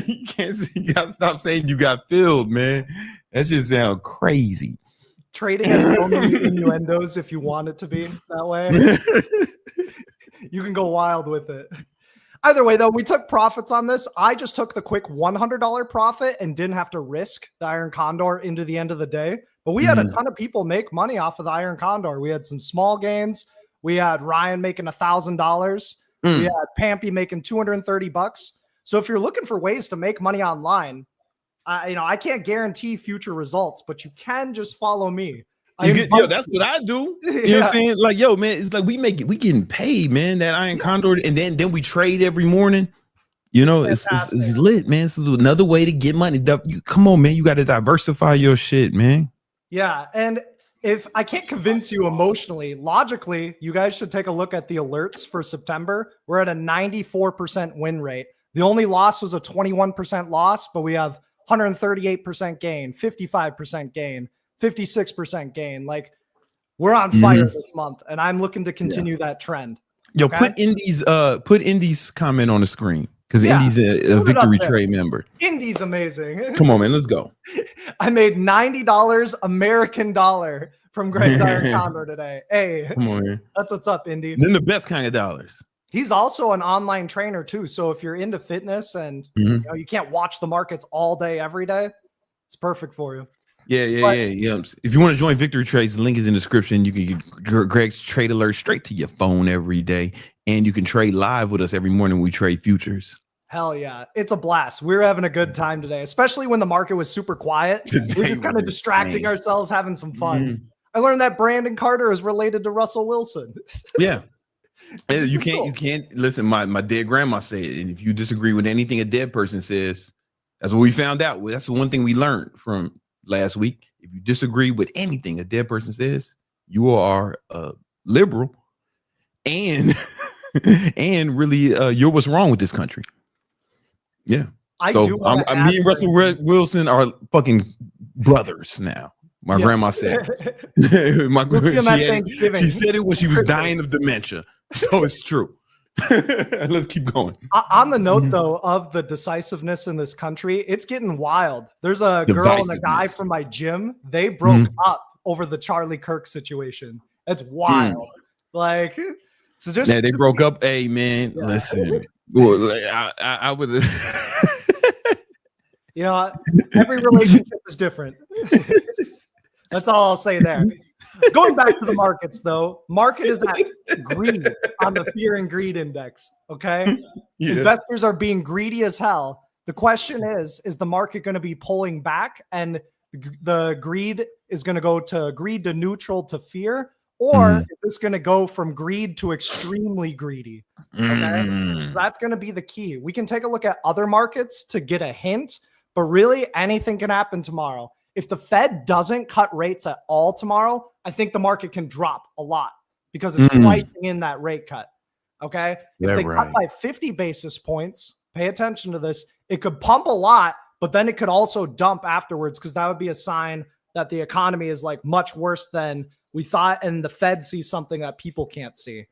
You gotta stop saying you got filled, man. That just sounds crazy. Trading has so many innuendos if you want it to be that way. You can go wild with it. Either way, though, we took profits on this. I just took the quick $100 profit and didn't have to risk the Iron Condor into the end of the day. But we had a ton of people make money off of the Iron Condor. We had some small gains. We had Ryan making $1,000. We had Pampy making $230. So if you're looking for ways to make money online, I can't guarantee future results, but you can just follow me. That's what I do. You know what I'm saying? Like, yo, man, it's like we getting paid, man. That Iron Condor, and then we trade every morning. You know, it's lit, man. It's another way to get money. Come on, man. You got to diversify your shit, man. Yeah, and if I can't convince you emotionally, logically, you guys should take a look at the alerts for September. We're at a 94% win rate. The only loss was a 21% loss, but we have 138% gain, 55% gain, 56% gain. Like, we're on fire this month, and I'm looking to continue that trend. Yo, put Indy's comment on the screen, because Indy's a Victory Trade member. Indy's amazing. Come on, man, let's go. I made $90 American dollar from Greg's Iron Condor today. Hey, come on, man. That's what's up, Indy. Then the best kind of dollars. He's also an online trainer too. So if you're into fitness and you can't watch the markets all day, every day, it's perfect for you. Yeah. If you want to join Victory Trades, the link is in the description. You can get Greg's trade alert straight to your phone every day, and you can trade live with us every morning. We trade futures. Hell yeah. It's a blast. We're having a good time today, especially when the market was super quiet. We're just kind of distracting ourselves, having some fun. I learned that Brandon Carter is related to Russell Wilson. Yeah. You can't listen. My dead grandma said, and if you disagree with anything a dead person says, that's what we found out. That's the one thing we learned from last week. If you disagree with anything a dead person says, you are a liberal, and really you're what's wrong with this country. Yeah. Me and Russell Wilson are fucking brothers now. My grandma said. She said it when she was dying of dementia. So it's true. Let's keep going. On the note, though, of the decisiveness in this country, it's getting wild. There's a girl and a guy from my gym. They broke up over the Charlie Kirk situation. It's wild. Like, so just they broke up. Hey, man, listen. I would. Every relationship is different. That's all I'll say there. Going back to the markets, though, market is at greed on the fear and greed index. Okay. Investors are being greedy as hell. The question is the market going to be pulling back and the greed is going to go to greed to neutral to fear, or is this going to go from greed to extremely greedy? Okay, Mm. that's going to be the key. We can take a look at other markets to get a hint, but really anything can happen tomorrow. If the Fed doesn't cut rates at all tomorrow, I think the market can drop a lot because it's pricing in that rate cut. Okay, if they cut by 50 basis points, pay attention to this. It could pump a lot, but then it could also dump afterwards, because that would be a sign that the economy is like much worse than we thought, and the Fed sees something that people can't see.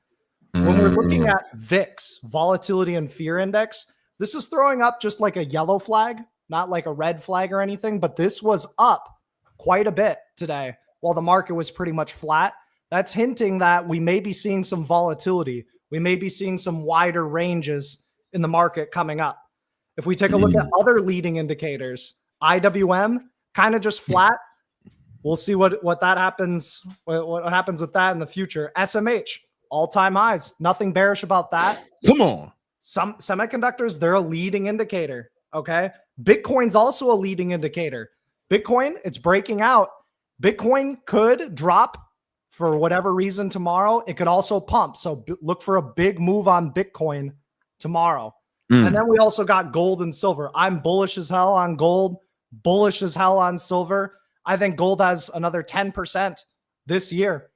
When we're looking at VIX, Volatility and Fear Index, this is throwing up just like a yellow flag, not like a red flag or anything, but this was up quite a bit today while the market was pretty much flat. That's hinting that we may be seeing some volatility. We may be seeing some wider ranges in the market coming up. If we take a look at other leading indicators, IWM kind of just flat. We'll see what that happens. What happens with that in the future? SMH, all-time highs. Nothing bearish about that. Come on. Some semiconductors, they're a leading indicator. Okay. Bitcoin's also a leading indicator. Bitcoin, it's breaking out. Bitcoin could drop for whatever reason tomorrow. It could also pump. So look for a big move on Bitcoin tomorrow. And then we also got gold and silver. I'm bullish as hell on gold, bullish as hell on silver. I think gold has another 10% this year.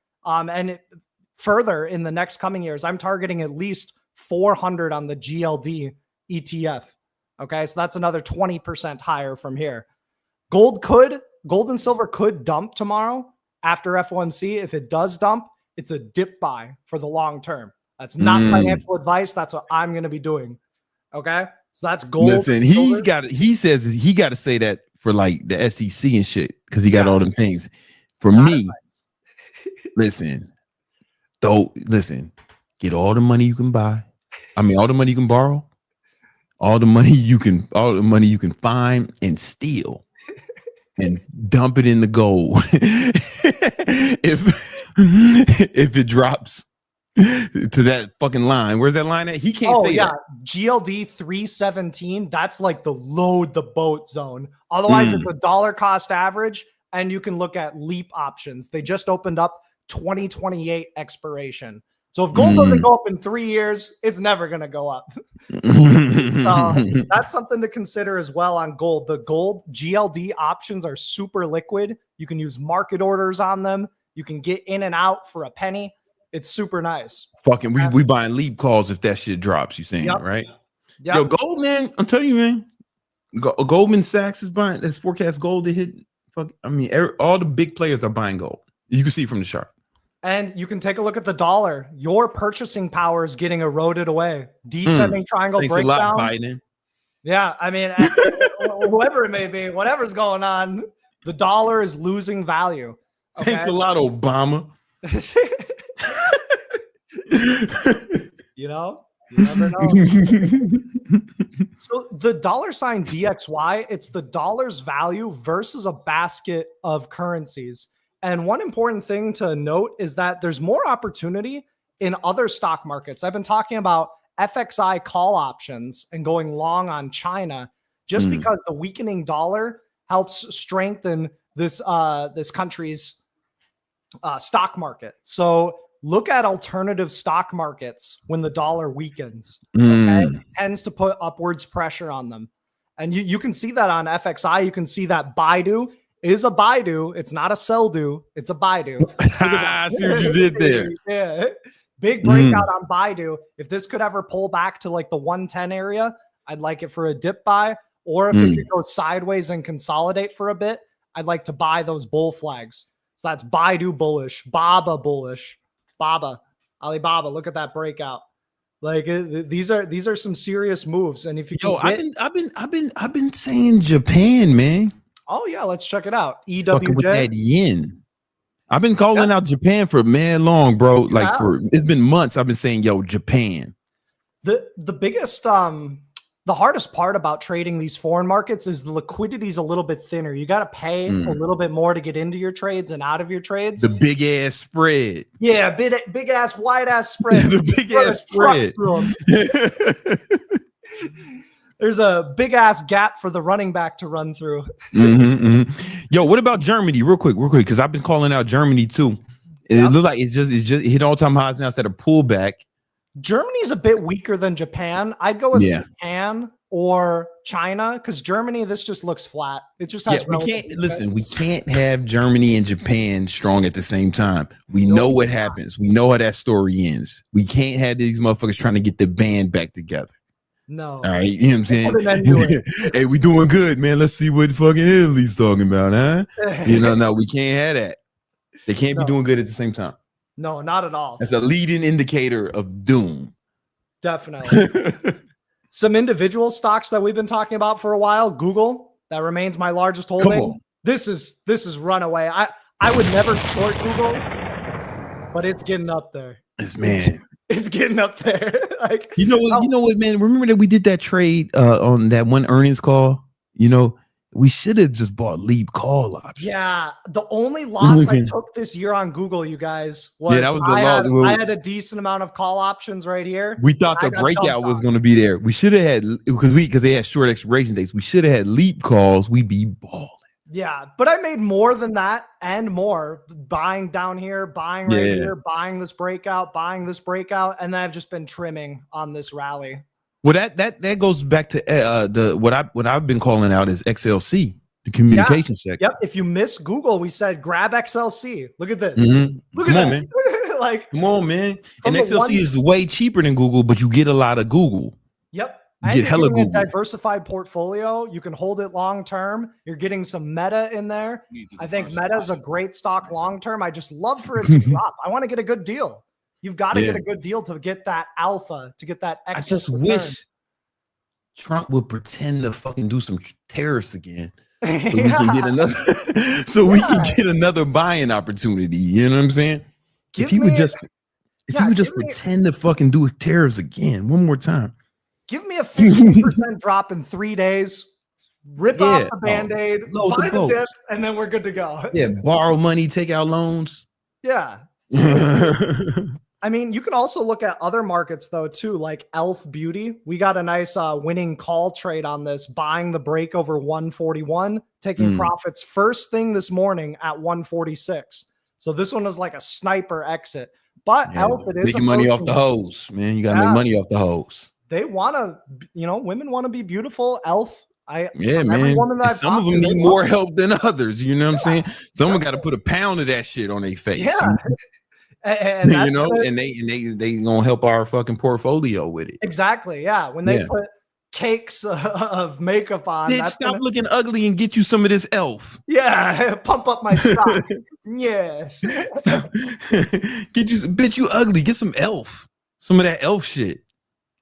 Further in the next coming years, I'm targeting at least 400 on the GLD ETF. Okay, so that's another 20% higher from here. Gold and silver could dump tomorrow after FOMC. If it does dump, it's a dip buy for the long term. That's not financial advice. That's what I'm going to be doing. Okay, so that's gold. Listen, he says he got to say that for like the SEC and shit, because he got all them things. For me, listen, get all the money you can buy. I mean, all the money you can borrow, all the money you can find and steal, and dump it in the gold. if it drops to that fucking line. Where's that line at? He can't say that. GLD 317, that's like the load the boat zone. Otherwise, it's a dollar cost average, and you can look at leap options. They just opened up 2028 expiration. So if gold doesn't go up in 3 years, it's never going to go up. That's something to consider as well on gold. The gold GLD options are super liquid. You can use market orders on them. You can get in and out for a penny. It's super nice. Fucking, we buying leap calls if that shit drops. You saying right? Yeah. Yo, gold, man. I'm telling you, man. Goldman Sachs is buying. That's forecast gold to hit. All the big players are buying gold. You can see from the chart. And you can take a look at the dollar. Your purchasing power is getting eroded away. Descending triangle Thanks breakdown. a lot, Biden. Yeah, I mean, whoever it may be, whatever's going on, the dollar is losing value. Okay? Thanks a lot, Obama. You never know. So the $ DXY, it's the dollar's value versus a basket of currencies. And one important thing to note is that there's more opportunity in other stock markets. I've been talking about FXI call options and going long on China just because the weakening dollar helps strengthen this country's stock market. So look at alternative stock markets when the dollar weakens. Okay? It tends to put upwards pressure on them. And you can see that on FXI. You can see that Baidu is a Baidu. It's not a Seldu. It's a Baidu. I see what you did there. Yeah. Big breakout on Baidu. If this could ever pull back to like the 110 area, I'd like it for a dip buy. Or if it could go sideways and consolidate for a bit, I'd like to buy those bull flags. So that's Baidu bullish, Baba bullish, Alibaba. Look at that breakout. Like these are some serious moves. And if you I've been saying Japan, man. Oh yeah, let's check it out. Fucking with that yen. I've been calling out Japan for man long, bro. Like it's been months. I've been saying, yo, Japan. The biggest the hardest part about trading these foreign markets is the liquidity is a little bit thinner. You got to pay a little bit more to get into your trades and out of your trades. The big ass spread. Yeah, big ass wide ass spread. The big ass spread. There's a big ass gap for the running back to run through. Yo, what about Germany? Real quick, because I've been calling out Germany too. It looks like it's just it hit all-time highs now. It's at a pullback. Germany's a bit weaker than Japan. I'd go with Japan or China because Germany, this just looks flat. It just has. We can't listen. We can't have Germany and Japan strong at the same time. We know what happens. We know how that story ends. We can't have these motherfuckers trying to get the band back together. No. All right. You know what I'm saying? Hey, we doing good, man. Let's see what fucking Italy's talking about, huh? No, we can't have that. They can't be doing good at the same time. No, not at all. That's a leading indicator of doom. Definitely. Some individual stocks that we've been talking about for a while. Google, that remains my largest holding. This is runaway. I would never short Google, but it's getting up there. It's getting up there. Like you know what, man? Remember that we did that trade on that one earnings call? We should have just bought leap call options. Yeah, the only loss I took this year on Google, you guys, was that was the loss. I had a decent amount of call options right here. We thought the breakout was going to be there. We should have had because they had short expiration dates. We should have had leap calls. We'd be balling. Yeah, but I made more than that and more buying down here, buying right here, buying this breakout, and then I've just been trimming on this rally. Well, that goes back to what I've been calling out as XLC, the communication sector. Yep. If you miss Google, we said grab XLC. Look at this. Look at that, man. Come on, man. And XLC is way cheaper than Google, but you get a lot of Google. Yep. You get hella Google. A diversified portfolio. You can hold it long term. You're getting some Meta in there. I think Meta is a great stock long term. I just love for it to drop. I want to get a good deal. You've got to get a good deal to get that alpha, to get that extra. I just wish Trump would pretend to fucking do some tariffs again, so we can get another. We can get another buying opportunity. You know what I'm saying? If he would just pretend to fucking do tariffs again one more time. Give me a 15% drop in 3 days. Rip off the Band-Aid, buy the dip, and then we're good to go. Yeah, borrow money, take out loans. Yeah. I mean, you can also look at other markets though too, like Elf Beauty. We got a nice winning call trade on this, buying the break over 141, taking profits first thing this morning at 146. So this one was like a sniper exit. But Elf, it is making money off the hose, man. You gotta make money off the hose. They want to, women want to be beautiful. Elf. Man. Some of them need more help than others. You know what I'm saying? Someone got to put a pound of that shit on their face. Yeah. And they gonna help our fucking portfolio with it. Exactly. Yeah. When they put cakes of makeup on, stop looking ugly and get you some of this Elf. Yeah, pump up my stock. Yes. Get you, bitch, you ugly. Get some Elf. Some of that Elf shit.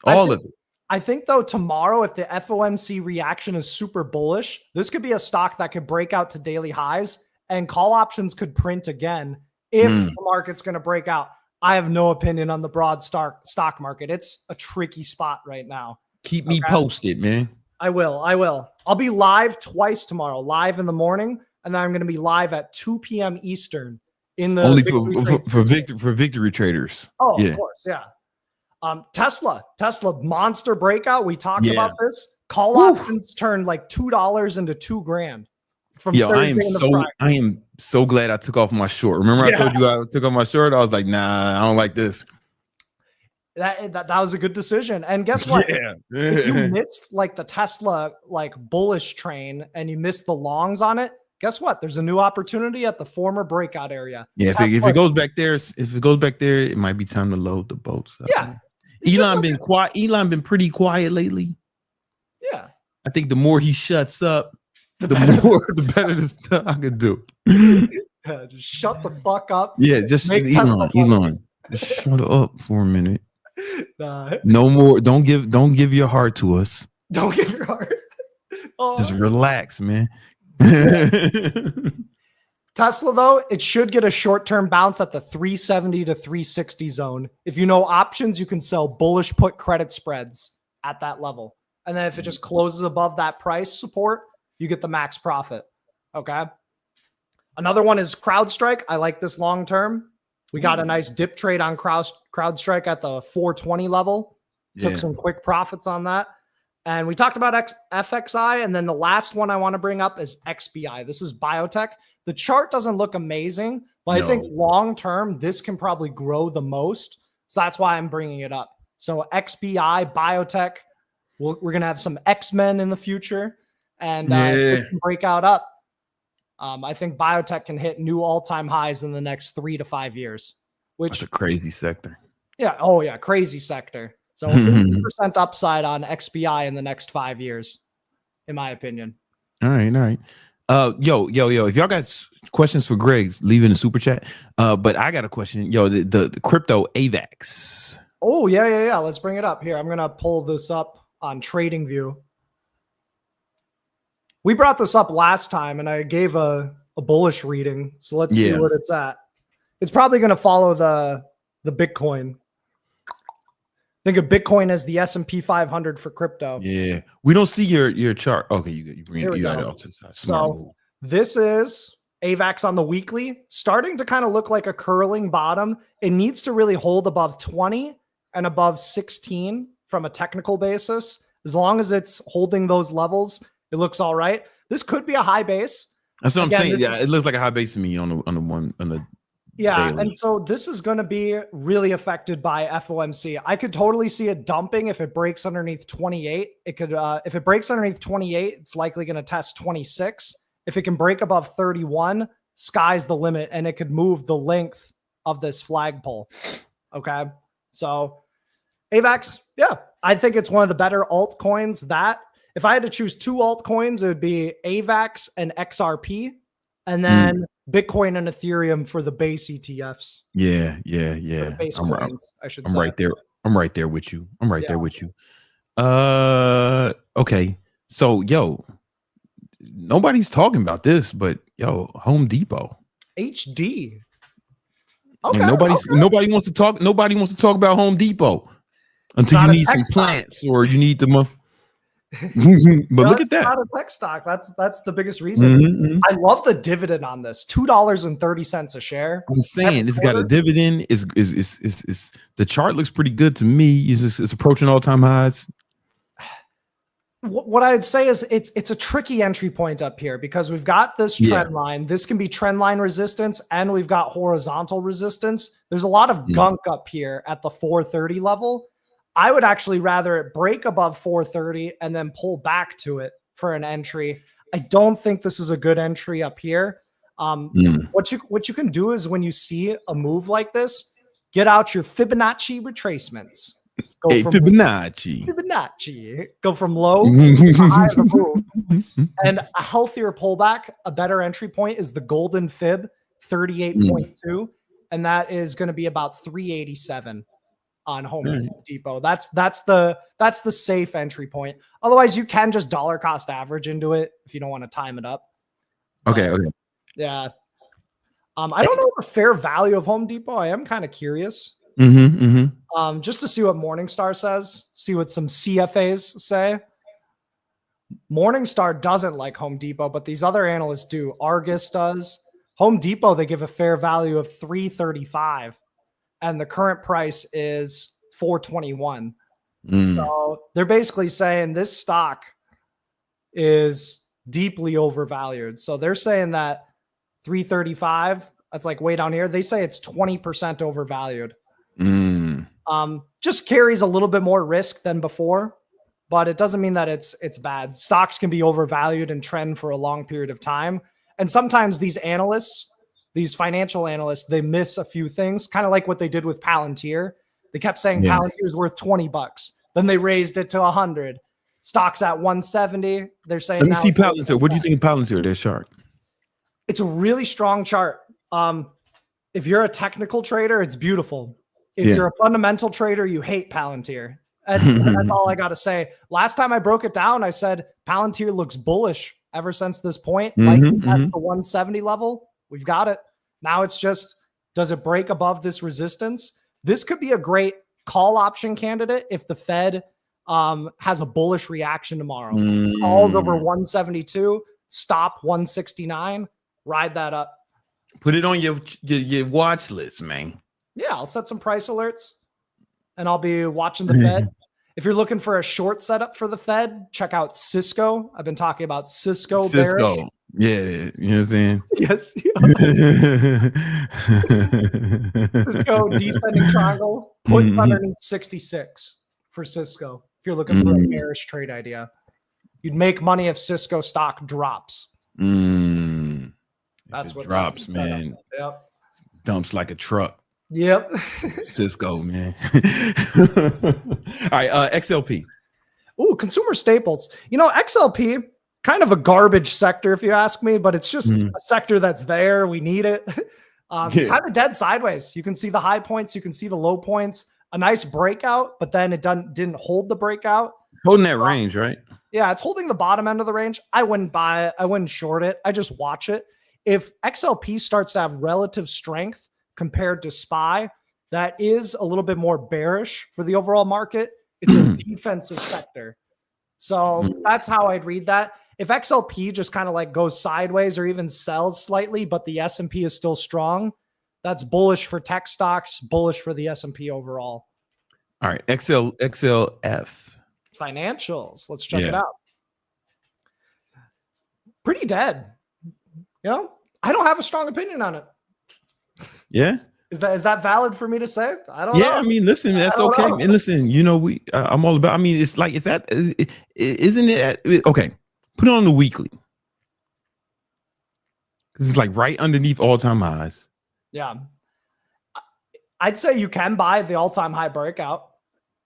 All of it. I think though tomorrow, if the FOMC reaction is super bullish, this could be a stock that could break out to daily highs, and call options could print again. If the market's going to break out, I have no opinion on the broad stock market. It's a tricky spot right now. Keep me posted, man. I will. I'll be live twice tomorrow, live in the morning, and then I'm going to be live at 2 p.m. Eastern in the only for victory traders. Oh, of course. Yeah. Tesla monster breakout. We talked about this. Call options turned like $2 into $2,000. I am so glad I took off my short. Remember I told you I took off my short? I was like, nah, I don't like this. That was a good decision. And guess what? If you missed like the Tesla like bullish train and you missed the longs on it, guess what? There's a new opportunity at the former breakout area. Yeah, if it goes back there, it might be time to load the boats. Yeah. Elon been quiet. Elon been pretty quiet lately. Yeah. I think the more he shuts up, the better the stuff I could do. Yeah, just shut the fuck up. Yeah, just Elon. Just shut up for a minute. No more. Don't give your heart to us. Don't give your heart. Just relax, man. Tesla, though, it should get a short-term bounce at the 370 to 360 zone. If you know options, you can sell bullish put credit spreads at that level. And then if it just closes above that price support, you get the max profit. Okay. Another one is CrowdStrike. I like this long-term. We got a nice dip trade on CrowdStrike at the 420 level. Took some quick profits on that. And we talked about FXI. And then the last one I want to bring up is XBI. This is biotech. The chart doesn't look amazing, But I think long term, this can probably grow the most. So that's why I'm bringing it up. So XBI, biotech, we're going to have some X-Men in the future, and it can break out up. I think biotech can hit new all-time highs in the next 3 to 5 years. Which that's a crazy sector. Yeah. Oh, yeah. Crazy sector. So 50% upside on XBI in the next 5 years, in my opinion. All right. Yo. If y'all got questions for Greg, leave in the super chat. But I got a question. Yo, the crypto AVAX. Oh, yeah. Let's bring it up here. I'm gonna pull this up on TradingView. We brought this up last time, and I gave a bullish reading. So let's see what it's at. It's probably gonna follow the Bitcoin. Think of Bitcoin as the S&P 500 for crypto. Yeah, we don't see your chart. Okay, you bring it. You got it off to the side. So this is AVAX on the weekly, starting to kind of look like a curling bottom. It needs to really hold above 20 and above 16 from a technical basis. As long as it's holding those levels, it looks all right. This could be a high base. That's what I'm saying. Yeah, it looks like a high base to me on the yeah, daily. And so this is going to be really affected by FOMC. I could totally see it dumping if it breaks underneath 28. It could, if it breaks underneath 28, it's likely going to test 26. If it can break above 31, sky's the limit, and it could move the length of this flagpole. Okay, so AVAX, yeah, I think it's one of the better altcoins. That if I had to choose 2 altcoins, it would be AVAX and XRP, and then Bitcoin and Ethereum for the base ETFs. Yeah. The base coins, I should say. I'm right there with you. There with you. Okay. So, yo, nobody's talking about this, but yo, Home Depot. HD. Okay. Nobody wants to talk about Home Depot until you need some plants or you need the but look at that. Not a tech stock. That's the biggest reason. I love the dividend on this. $2.30 a share. I'm saying it's got a dividend. Is the chart looks pretty good to me. It's approaching all-time highs. What I'd say is it's a tricky entry point up here because we've got this trend line. This can be trend line resistance, and we've got horizontal resistance. There's a lot of gunk up here at the 430 level. I would actually rather it break above 430 and then pull back to it for an entry. I don't think this is a good entry up here. What you can do is when you see a move like this, get out your Fibonacci retracements. Fibonacci. Go from low to high of the move. And a healthier pullback, a better entry point is the golden fib 38.2. And that is going to be about 387 on Home Depot. That's the safe entry point. Otherwise, you can just dollar cost average into it if you don't want to time it up. Okay. Yeah. I don't know the fair value of Home Depot. I am kind of curious. Just to see what Morningstar says, see what some CFAs say. Morningstar doesn't like Home Depot, but these other analysts do. Argus does. Home Depot, they give a fair value of $335, and the current price is $421. So they're basically saying this stock is deeply overvalued. So they're saying that $335, that's like way down here. They say it's 20% overvalued. Just carries a little bit more risk than before, but it doesn't mean that it's bad. Stocks can be overvalued and trend for a long period of time. And sometimes these analysts, these financial analysts, they miss a few things, kind of like what they did with Palantir. They kept saying Palantir is worth $20. Then they raised it to 100. Stocks at 170. They're saying, let me see Palantir. What do you think of Palantir? Their chart. It's a really strong chart. If you're a technical trader, it's beautiful. If you're a fundamental trader, you hate Palantir. That's all I got to say. Last time I broke it down, I said Palantir looks bullish ever since this point. Like that's the 170 level. We've got it. Now it's just, does it break above this resistance? This could be a great call option candidate if the Fed has a bullish reaction tomorrow. Calls over 172, stop 169, ride that up. Put it on your watch list, man. Yeah, I'll set some price alerts and I'll be watching the Fed. If you're looking for a short setup for the Fed, check out Cisco. I've been talking about Cisco. Cisco. Yeah, you know what I'm saying? Yes. Cisco descending triangle. Puts underneath 66 for Cisco. If you're looking for a bearish trade idea, you'd make money if Cisco stock drops. That's what drops, man. Yep. Dumps like a truck. Yep. Cisco, man. All right, XLP. Ooh, consumer staples. You know, XLP, kind of a garbage sector, if you ask me, but it's just a sector that's there. We need it. Kind of dead sideways. You can see the high points. You can see the low points. A nice breakout, but then it didn't hold the breakout. Holding that range, right? Yeah, it's holding the bottom end of the range. I wouldn't buy it. I wouldn't short it. I just watch it. If XLP starts to have relative strength compared to SPY, that is a little bit more bearish for the overall market. It's a defensive sector. So that's how I'd read that. If XLP just kind of like goes sideways or even sells slightly, but the S&P is still strong, that's bullish for tech stocks, bullish for the S&P overall. All right, XLF. Financials. Let's check it out. Pretty dead. You know, I don't have a strong opinion on it. Yeah. Is that valid for me to say? I don't know. Yeah, I mean, listen, that's okay. know. And listen, you know, I'm all about, I mean, it's like, isn't it, okay, put it on the weekly. Because it's like right underneath all-time highs. Yeah. I'd say you can buy the all-time high breakout.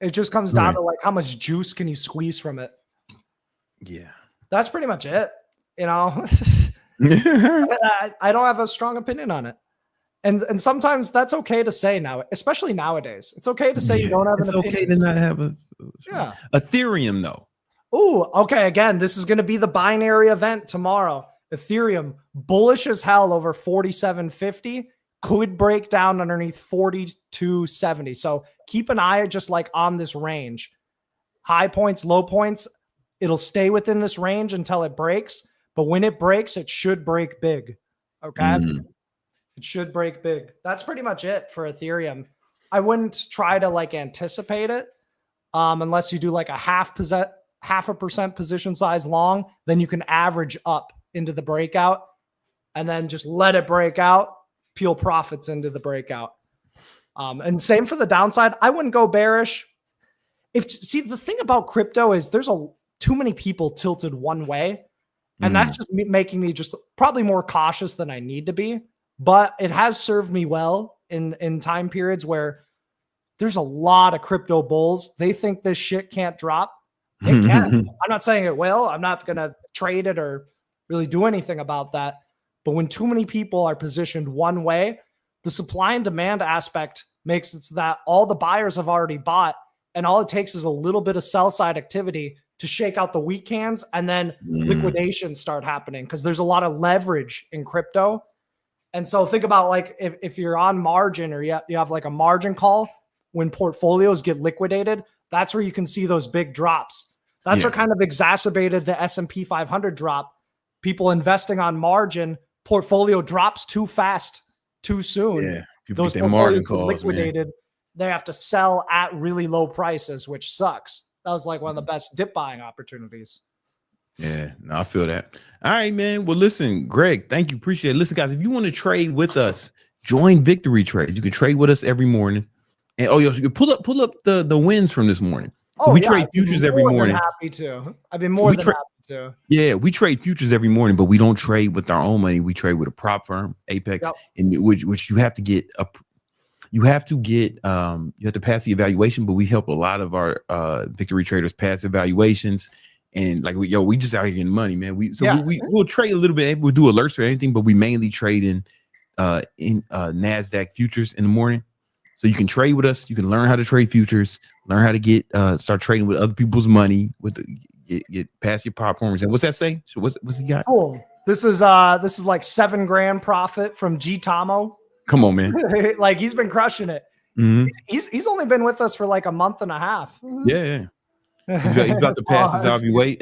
It just comes down to like how much juice can you squeeze from it. Yeah. That's pretty much it. You know, I don't have a strong opinion on it. And sometimes that's okay to say now, especially nowadays. It's okay to say you don't have an opinion. It's okay to not have a Ethereum though. Ooh, okay. Again, this is going to be the binary event tomorrow. Ethereum bullish as hell over 47.50, could break down underneath 42.70. So keep an eye just like on this range. High points, low points. It'll stay within this range until it breaks. But when it breaks, it should break big. Okay. It should break big. That's pretty much it for Ethereum. I wouldn't try to like anticipate it unless you do like a half a percent position size long. Then you can average up into the breakout and then just let it break out, peel profits into the breakout. And same for the downside. I wouldn't go bearish. See, the thing about crypto is there's too many people tilted one way. And that's just making me just probably more cautious than I need to be. But it has served me well in time periods where there's a lot of crypto bulls. They think this shit can't drop. It can. I'm not saying it will. I'm not going to trade it or really do anything about that. But when too many people are positioned one way, the supply and demand aspect makes it so that all the buyers have already bought. And all it takes is a little bit of sell side activity to shake out the weak hands, and then liquidations start happening because there's a lot of leverage in crypto. And so think about like if you're on margin or you have like a margin call when portfolios get liquidated, that's where you can see those big drops. That's what kind of exacerbated the S&P 500 drop. People investing on margin, portfolio drops too fast, too soon. Yeah, those get margin calls, liquidated. They have to sell at really low prices, which sucks. That was like one of the best dip buying opportunities. Yeah, no, I feel that. All right, man. Well, listen, Greg, thank you. Appreciate it. Listen, guys, if you want to trade with us, join Victory Trades. You can trade with us every morning. And you can pull up the wins from this morning. So we trade futures every morning. Happy to. I've been more than happy to. Yeah, we trade futures every morning, but we don't trade with our own money. We trade with a prop firm, Apex, in which you have to get you have to pass the evaluation, but we help a lot of our Victory traders pass evaluations. And like we just out here getting money, man. We'll trade a little bit. We'll do alerts for anything, but we mainly trade in NASDAQ futures in the morning. So you can trade with us. You can learn how to trade futures, learn how to get start trading with other people's money, get past your performance. And what's that say? So what's he got? Cool. This is like $7 grand profit from G Tomo. Come on, man. Like he's been crushing it. He's only been with us for like a month and a half. Yeah. He's about to pass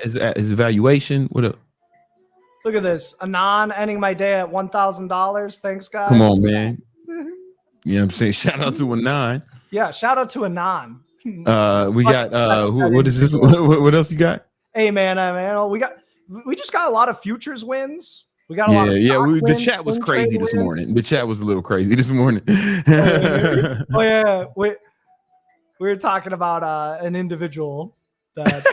his evaluation. What up? Look at this. Anon ending my day at $1,000. Thanks, guys. Come on, man. You know what I'm saying? Shout out to Anon. Yeah, shout out to Anon. We got what is this? What else you got? Hey man, we just got a lot of futures wins. We got a lot of the wins, chat was swing crazy trade this wins. morning. The chat was a little crazy this morning. Oh yeah, we were talking about an individual that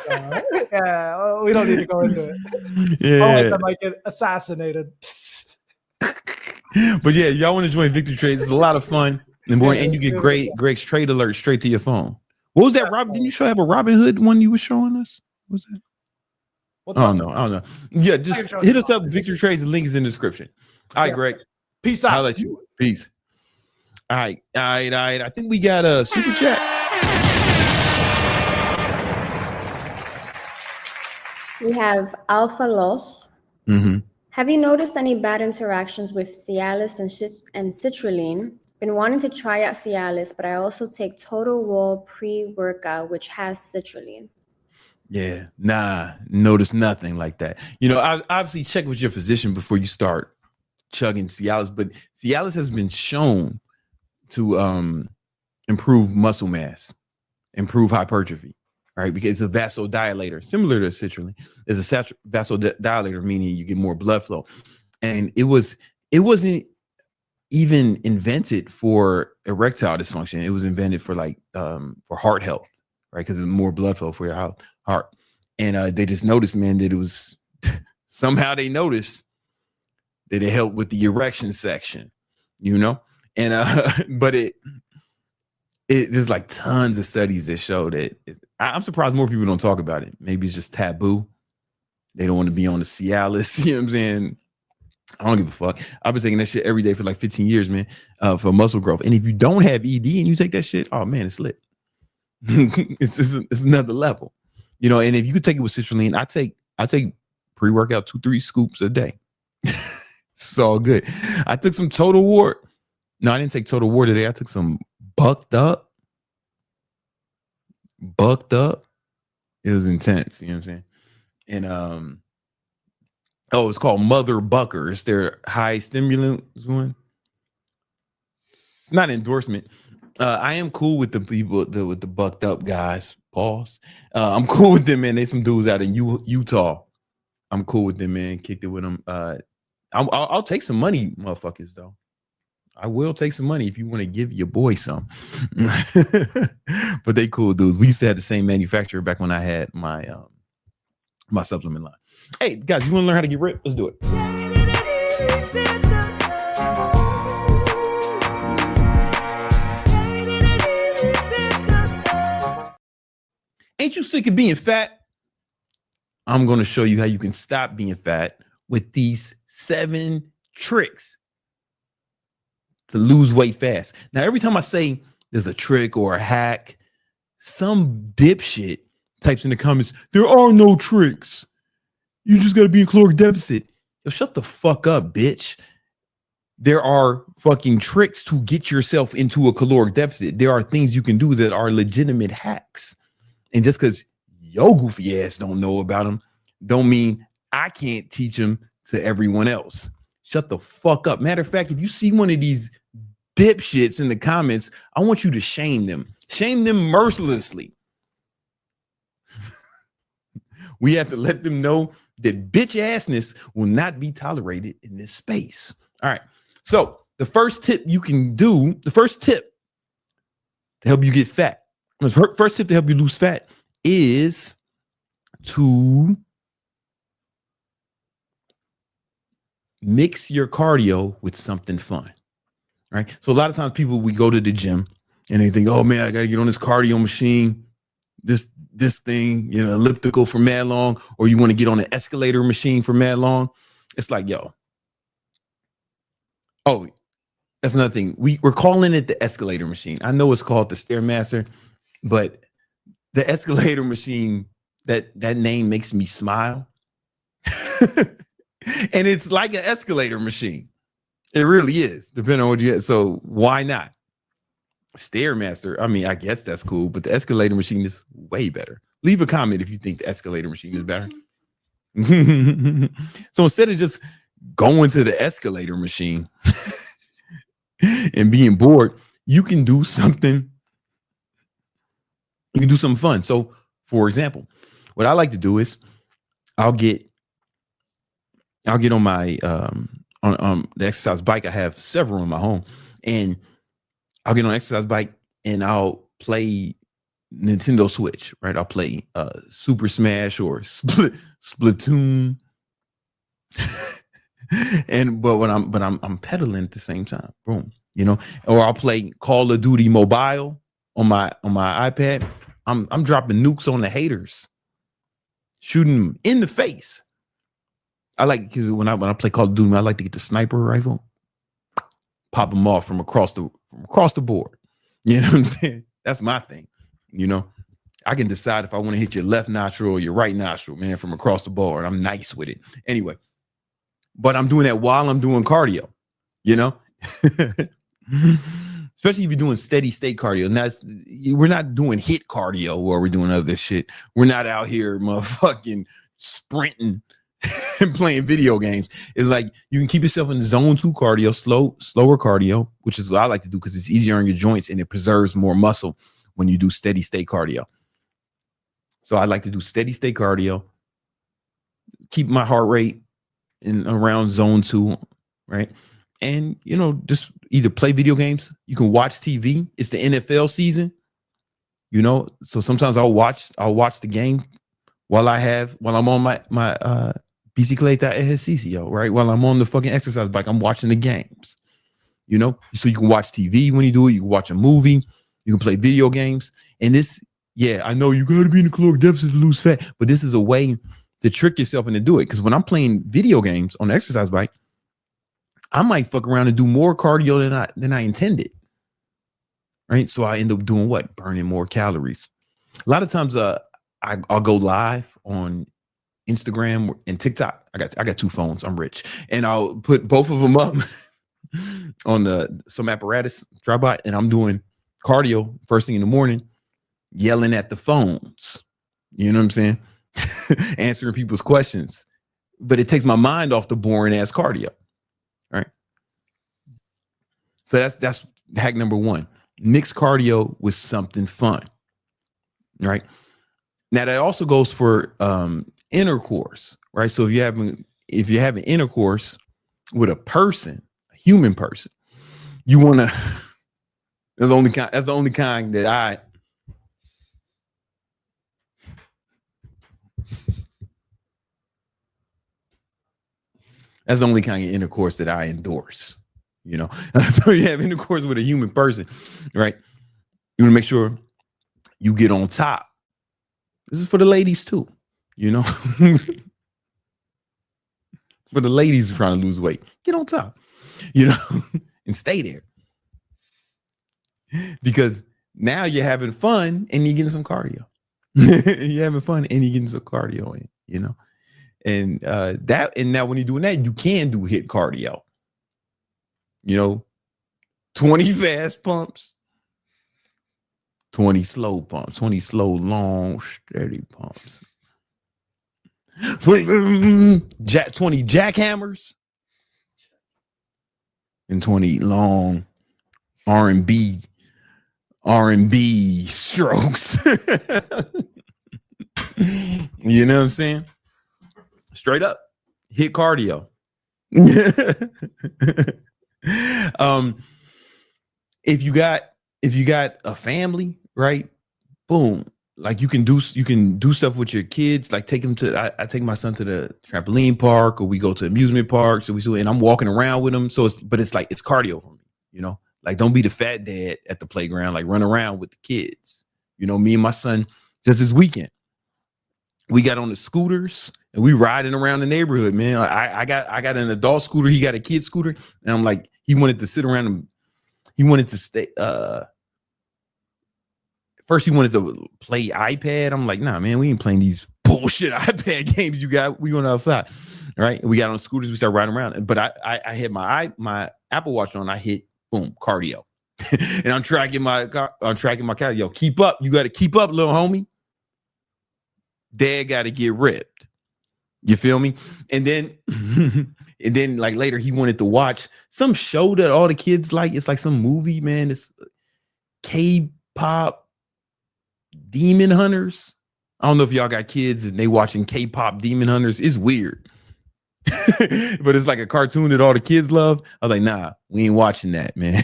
yeah, we don't need to go into it. Yeah, I might get assassinated. but yeah, y'all want to join Victory Trades? It's a lot of fun in the morning, and you get Greg's trade alert straight to your phone. What was that, Rob? Didn't you have a Robin Hood one you were showing us? What was that? I don't know. Yeah, just hit us up. Victory Trades. The link is in the description. All right, Greg. Peace out. I'll let you. Peace. All right. I think we got a super chat. We have Alpha Loss. Mm-hmm. Have you noticed any bad interactions with Cialis and citrulline? Been wanting to try out Cialis, but I also take Total Wall pre-workout, which has citrulline. Yeah, nah, notice nothing like that. You know, I obviously check with your physician before you start chugging Cialis, but Cialis has been shown to improve muscle mass, improve hypertrophy, right? Because it's a vasodilator, similar to citrulline. It's a vasodilator, meaning you get more blood flow. And it wasn't even invented for erectile dysfunction. It was invented for for heart health, right? Because more blood flow for your heart. And they just noticed, man, that it was somehow they noticed that it helped with the erection section, you know? And but there's like tons of studies that show that I'm surprised more people don't talk about it. Maybe it's just taboo. They don't want to be on the Cialis, you know what I'm saying? I don't give a fuck. I've been taking that shit every day for like 15 years, man, for muscle growth. And if you don't have ED and you take that shit, oh man, it's lit. It's another level, you know. And if you could take it with citrulline, I take pre-workout 2-3 scoops a day. It's all good. I took some Total War. No, I didn't take Total War today. I took some Bucked Up. It was intense, you know what I'm saying? And it's called Mother Bucker. It's their high stimulant one. It's not an endorsement. I am cool with the people with the Bucked Up guys. Pause. I'm cool with them, man. They some dudes out in Utah. I'm cool with them, man. Kicked it with them. I'll take some money, motherfuckers, though. I will take some money if you want to give your boy some. But they cool dudes. We used to have the same manufacturer back when I had my my supplement line. Hey, guys, you want to learn how to get ripped? Let's do it. Ain't you sick of being fat? I'm going to show you how you can stop being fat with these 7 tricks to lose weight fast. Now, every time I say there's a trick or a hack, some dipshit types in the comments, there are no tricks. You just got to be in caloric deficit. Yo, shut the fuck up, bitch. There are fucking tricks to get yourself into a caloric deficit. There are things you can do that are legitimate hacks. And just because your goofy ass don't know about them, don't mean I can't teach them to everyone else. Shut the fuck up. Matter of fact, if you see one of these dipshits in the comments, I want you to shame them. Shame them mercilessly. We have to let them know that bitch assness will not be tolerated in this space. All right. So the first tip you can do, the first tip to help you get fat, the first tip to help you lose fat is to mix your cardio with something fun, right? So a lot of times we go to the gym and they think, oh man, I got to get on this cardio machine, this thing, you know, elliptical for mad long, or you want to get on an escalator machine for mad long. It's like, yo, oh, that's another thing. We're calling it the escalator machine. I know it's called the Stairmaster, but the escalator machine, that name makes me smile. And it's like an escalator machine. It really is, depending on what you get. So why not? Stairmaster, I mean, I guess that's cool, but the escalator machine is way better. Leave a comment if you think the escalator machine is better. So instead of just going to the escalator machine and being bored, you can do something You can do something fun. So, for example, what I like to do is I'll get on my on the exercise bike. I have several in my home, and I'll get on an exercise bike and I'll play Nintendo Switch, right? I'll play Super Smash or Splatoon. But I'm pedaling at the same time. Boom, you know, or I'll play Call of Duty Mobile on my iPad. I'm dropping nukes on the haters, shooting them in the face. I like, because when I play Call of Duty, I like to get the sniper rifle, pop them off from across the board. You know what I'm saying? That's my thing. You know, I can decide if I want to hit your left nostril or your right nostril, man, from across the board. I'm nice with it. Anyway, but I'm doing that while I'm doing cardio, you know, especially if you're doing steady state cardio. And we're not doing hit cardio where we're doing other shit. We're not out here motherfucking sprinting and playing video games. It's like you can keep yourself in zone 2 cardio, slower cardio, which is what I like to do because it's easier on your joints and it preserves more muscle when you do steady state cardio. So I like to do steady state cardio, keep my heart rate in around zone 2, right? And you know, just either play video games. You can watch TV. It's the NFL season, you know. So sometimes I'll watch the game while I'm on my bicicleta ejercicio, right? While I'm on the fucking exercise bike, I'm watching the games, you know? So you can watch TV when you do it. You can watch a movie. You can play video games. And this, yeah, I know you got to be in a caloric deficit to lose fat, but this is a way to trick yourself into do it. Because when I'm playing video games on the exercise bike, I might fuck around and do more cardio than I intended, right? So I end up doing what? Burning more calories. A lot of times, I'll go live on Instagram and TikTok. I got 2 phones. I'm rich, and I'll put both of them up on some apparatus tripod, and I'm doing cardio first thing in the morning, yelling at the phones. You know what I'm saying? Answering people's questions, but it takes my mind off the boring ass cardio. Right. So that's hack number 1. Mix cardio with something fun. Right. Now that also goes for intercourse, right? So if you're having intercourse with a person, a human person, you want to. That's the only kind that I. That's the only kind of intercourse that I endorse. You know, so you have intercourse with a human person, right? You want to make sure you get on top. This is for the ladies too, you know. For the ladies trying to lose weight, get on top, you know, and stay there. Because now you're having fun and you're getting some cardio. You're having fun and you're getting some cardio in, you know. And now when you're doing that, you can do hit cardio. You know, 20 fast pumps, 20 slow pumps, 20 slow, long, steady pumps. 20 jackhammers and 20 long R&B strokes. You know what I'm saying? Straight up hit cardio. If you got a family, right? Boom. Like you can do stuff with your kids. Like take them to. I take my son to the trampoline park, or we go to amusement parks, and I'm walking around with them. So it's cardio for me, you know. Like don't be the fat dad at the playground. Like run around with the kids. You know, me and my son just this weekend, we got on the scooters and we riding around the neighborhood, man. I got an adult scooter. He got a kid scooter, and I'm like, he wanted to sit around and he wanted to stay. First, he wanted to play iPad. I'm like, nah, man, we ain't playing these bullshit iPad games you got. We going outside, right? We got on scooters. We start riding around. But I had my Apple Watch on. I hit boom cardio, and I'm tracking my cardio. Keep up. You got to keep up, little homie. Dad got to get ripped. You feel me? And then like later, he wanted to watch some show that all the kids like. It's like some movie, man. It's K-pop Demon Hunters. I don't know if y'all got kids and they watching K-pop Demon Hunters. It's weird. But it's like a cartoon that all the kids love. I was like, nah, we ain't watching that, man.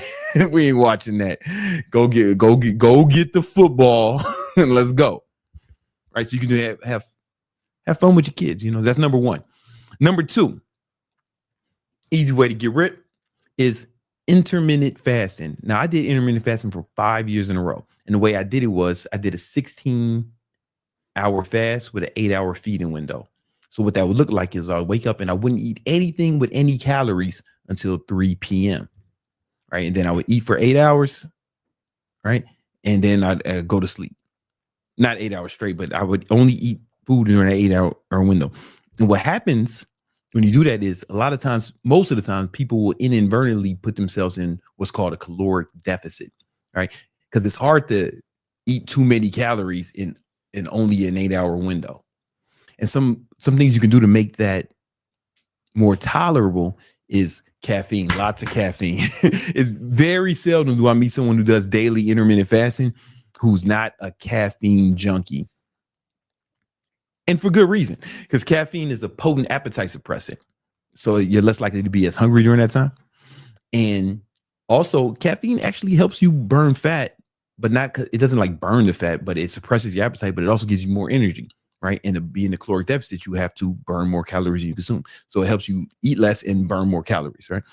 We ain't watching that. Go get the football and let's go. Right. So you can have fun with your kids. You know, that's number one. Number two, easy way to get ripped is intermittent fasting. Now, I did intermittent fasting for 5 years in a row. And the way I did it was I did a 16-hour fast with an 8-hour feeding window. So what that would look like is I would wake up and I wouldn't eat anything with any calories until 3 p.m. Right. And then I would eat for 8 hours. Right. And then I'd go to sleep. Not 8 hours straight, but I would only eat food during an 8-hour window. And what happens when you do that is a lot of times, most of the time, people will inadvertently put themselves in what's called a caloric deficit, right? Because it's hard to eat too many calories in only an 8-hour window. And some things you can do to make that more tolerable is caffeine, lots of caffeine. It's very seldom do I meet someone who does daily intermittent fasting who's not a caffeine junkie. And for good reason, because caffeine is a potent appetite suppressant. So you're less likely to be as hungry during that time. And also caffeine actually helps you burn fat, but it doesn't like burn the fat, but it suppresses your appetite, but it also gives you more energy, right? And to be in the caloric deficit, you have to burn more calories than you consume. So it helps you eat less and burn more calories, right?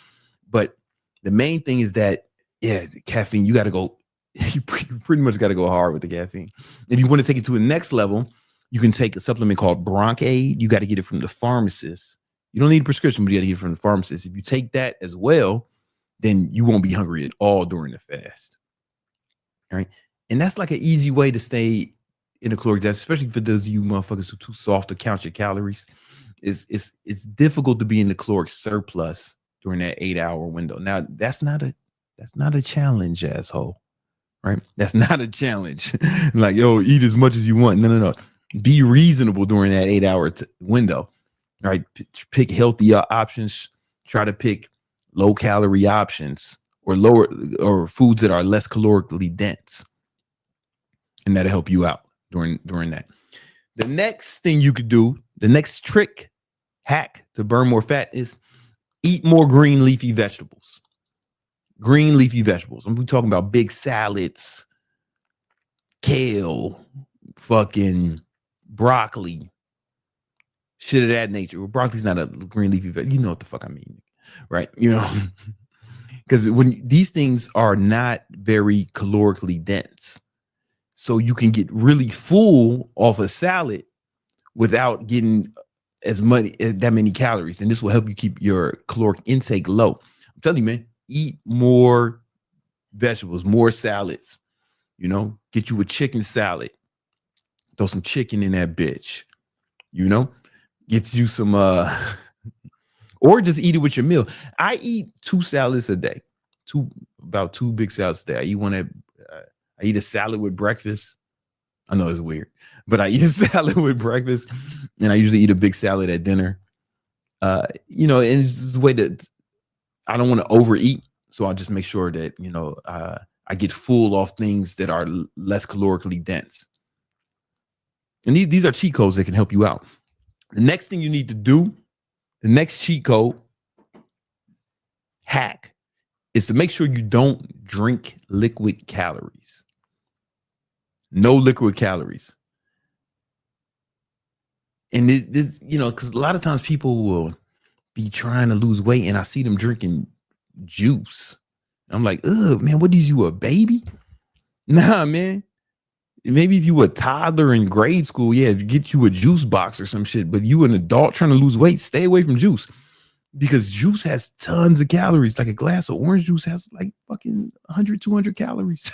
But the main thing is that, yeah, caffeine, you got to go, you pretty much got to go hard with the caffeine. If you want to take it to the next level, you can take a supplement called Bronc Aid. You got to get it from the pharmacist. You don't need a prescription, but you got to get it from the pharmacist. If you take that as well, then you won't be hungry at all during the fast. All right. And that's like an easy way to stay in a caloric deficit, especially for those of you motherfuckers who are too soft to count your calories. It's difficult to be in the caloric surplus during that 8-hour window. Now, that's not a challenge, asshole. Right? That's not a challenge. Like, yo, eat as much as you want. No. Be reasonable during that 8-hour window. Right? Pick healthy options. Try to pick low calorie options or foods that are less calorically dense. And that'll help you out during that. The next thing you could do, the next hack to burn more fat is eat more green leafy vegetables. Green leafy vegetables. I'm talking about big salads, kale, fucking broccoli, shit of that nature. Well, broccoli's not a green leafy vegetable. You know what the fuck I mean, right? You know, because when these things are not very calorically dense, so you can get really full off a salad without getting that many calories, and this will help you keep your caloric intake low. I'm telling you, man. Eat more vegetables, more salads, you know, get you a chicken salad, throw some chicken in that bitch, you know, get you some, or just eat it with your meal. I eat 2 salads a day, about 2 big salads a day. I eat a salad with breakfast. I know it's weird, but I eat a salad with breakfast and I usually eat a big salad at dinner. You know, and it's just a way that I don't want to overeat, so I'll just make sure that, you know, I get full off things that are less calorically dense. And these are cheat codes that can help you out. The next thing you need to do, the next cheat code hack, is to make sure you don't drink liquid calories. No liquid calories. And this, you know, because a lot of times people will be trying to lose weight and I see them drinking juice. I'm like, ugh, man, what is you, a baby? Nah, man. Maybe if you were a toddler in grade school, yeah, get you a juice box or some shit. But you an adult trying to lose weight, stay away from juice. Because juice has tons of calories. Like a glass of orange juice has like fucking 100, 200 calories.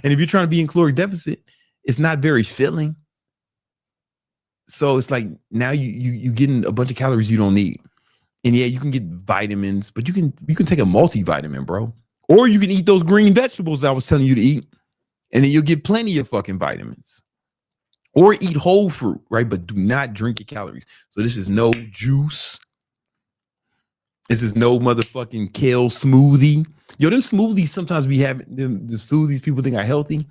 And if you're trying to be in caloric deficit, it's not very filling. So it's like now you getting a bunch of calories you don't need. And yeah, you can get vitamins, but you can take a multivitamin, bro. Or you can eat those green vegetables I was telling you to eat, and then you'll get plenty of fucking vitamins. Or eat whole fruit, right? But do not drink your calories. So this is no juice. This is no motherfucking kale smoothie. Yo, them smoothies sometimes we have, the smoothies people think are healthy.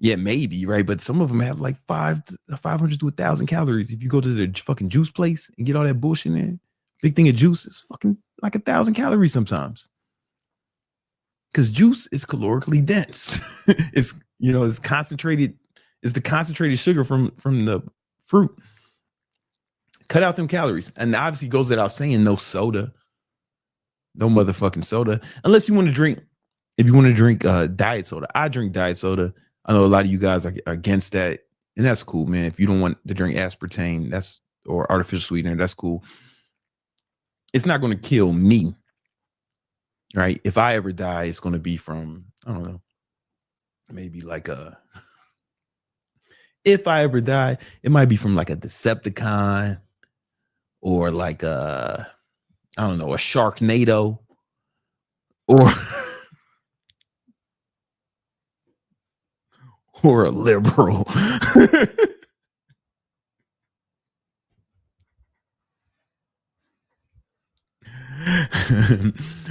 Yeah, maybe, right? But some of them have like 500 to 1,000 calories. If you go to the fucking juice place and get all that bullshit in there, big thing of juice is fucking like 1,000 calories sometimes. Because juice is calorically dense. It's, you know, it's concentrated. It's the concentrated sugar from the fruit. Cut out them calories. And obviously goes without saying, no soda. No motherfucking soda. Unless you want to drink, if you want to drink diet soda. I drink diet soda. I know a lot of you guys are against that. And that's cool, man. If you don't want to drink aspartame, or artificial sweetener, that's cool. It's not going to kill me. Right? If I ever die, it's going to be from, I don't know, maybe like if I ever die, it might be from like a Decepticon or like I don't know, a Sharknado or or a liberal.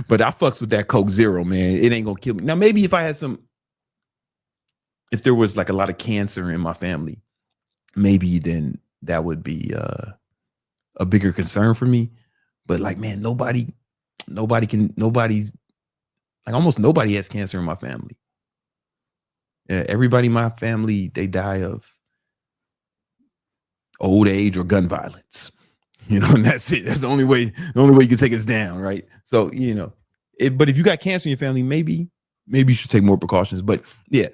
But I fucks with that Coke Zero, man. It ain't gonna kill me. Now, maybe if there was like a lot of cancer in my family, maybe then that would be a bigger concern for me. But like, man, nobody's like, almost nobody has cancer in my family. Yeah, everybody in my family, they die of old age or gun violence. You know, and that's it. That's the only way you can take us down, right? So, you know, but if you got cancer in your family, maybe you should take more precautions. But yeah,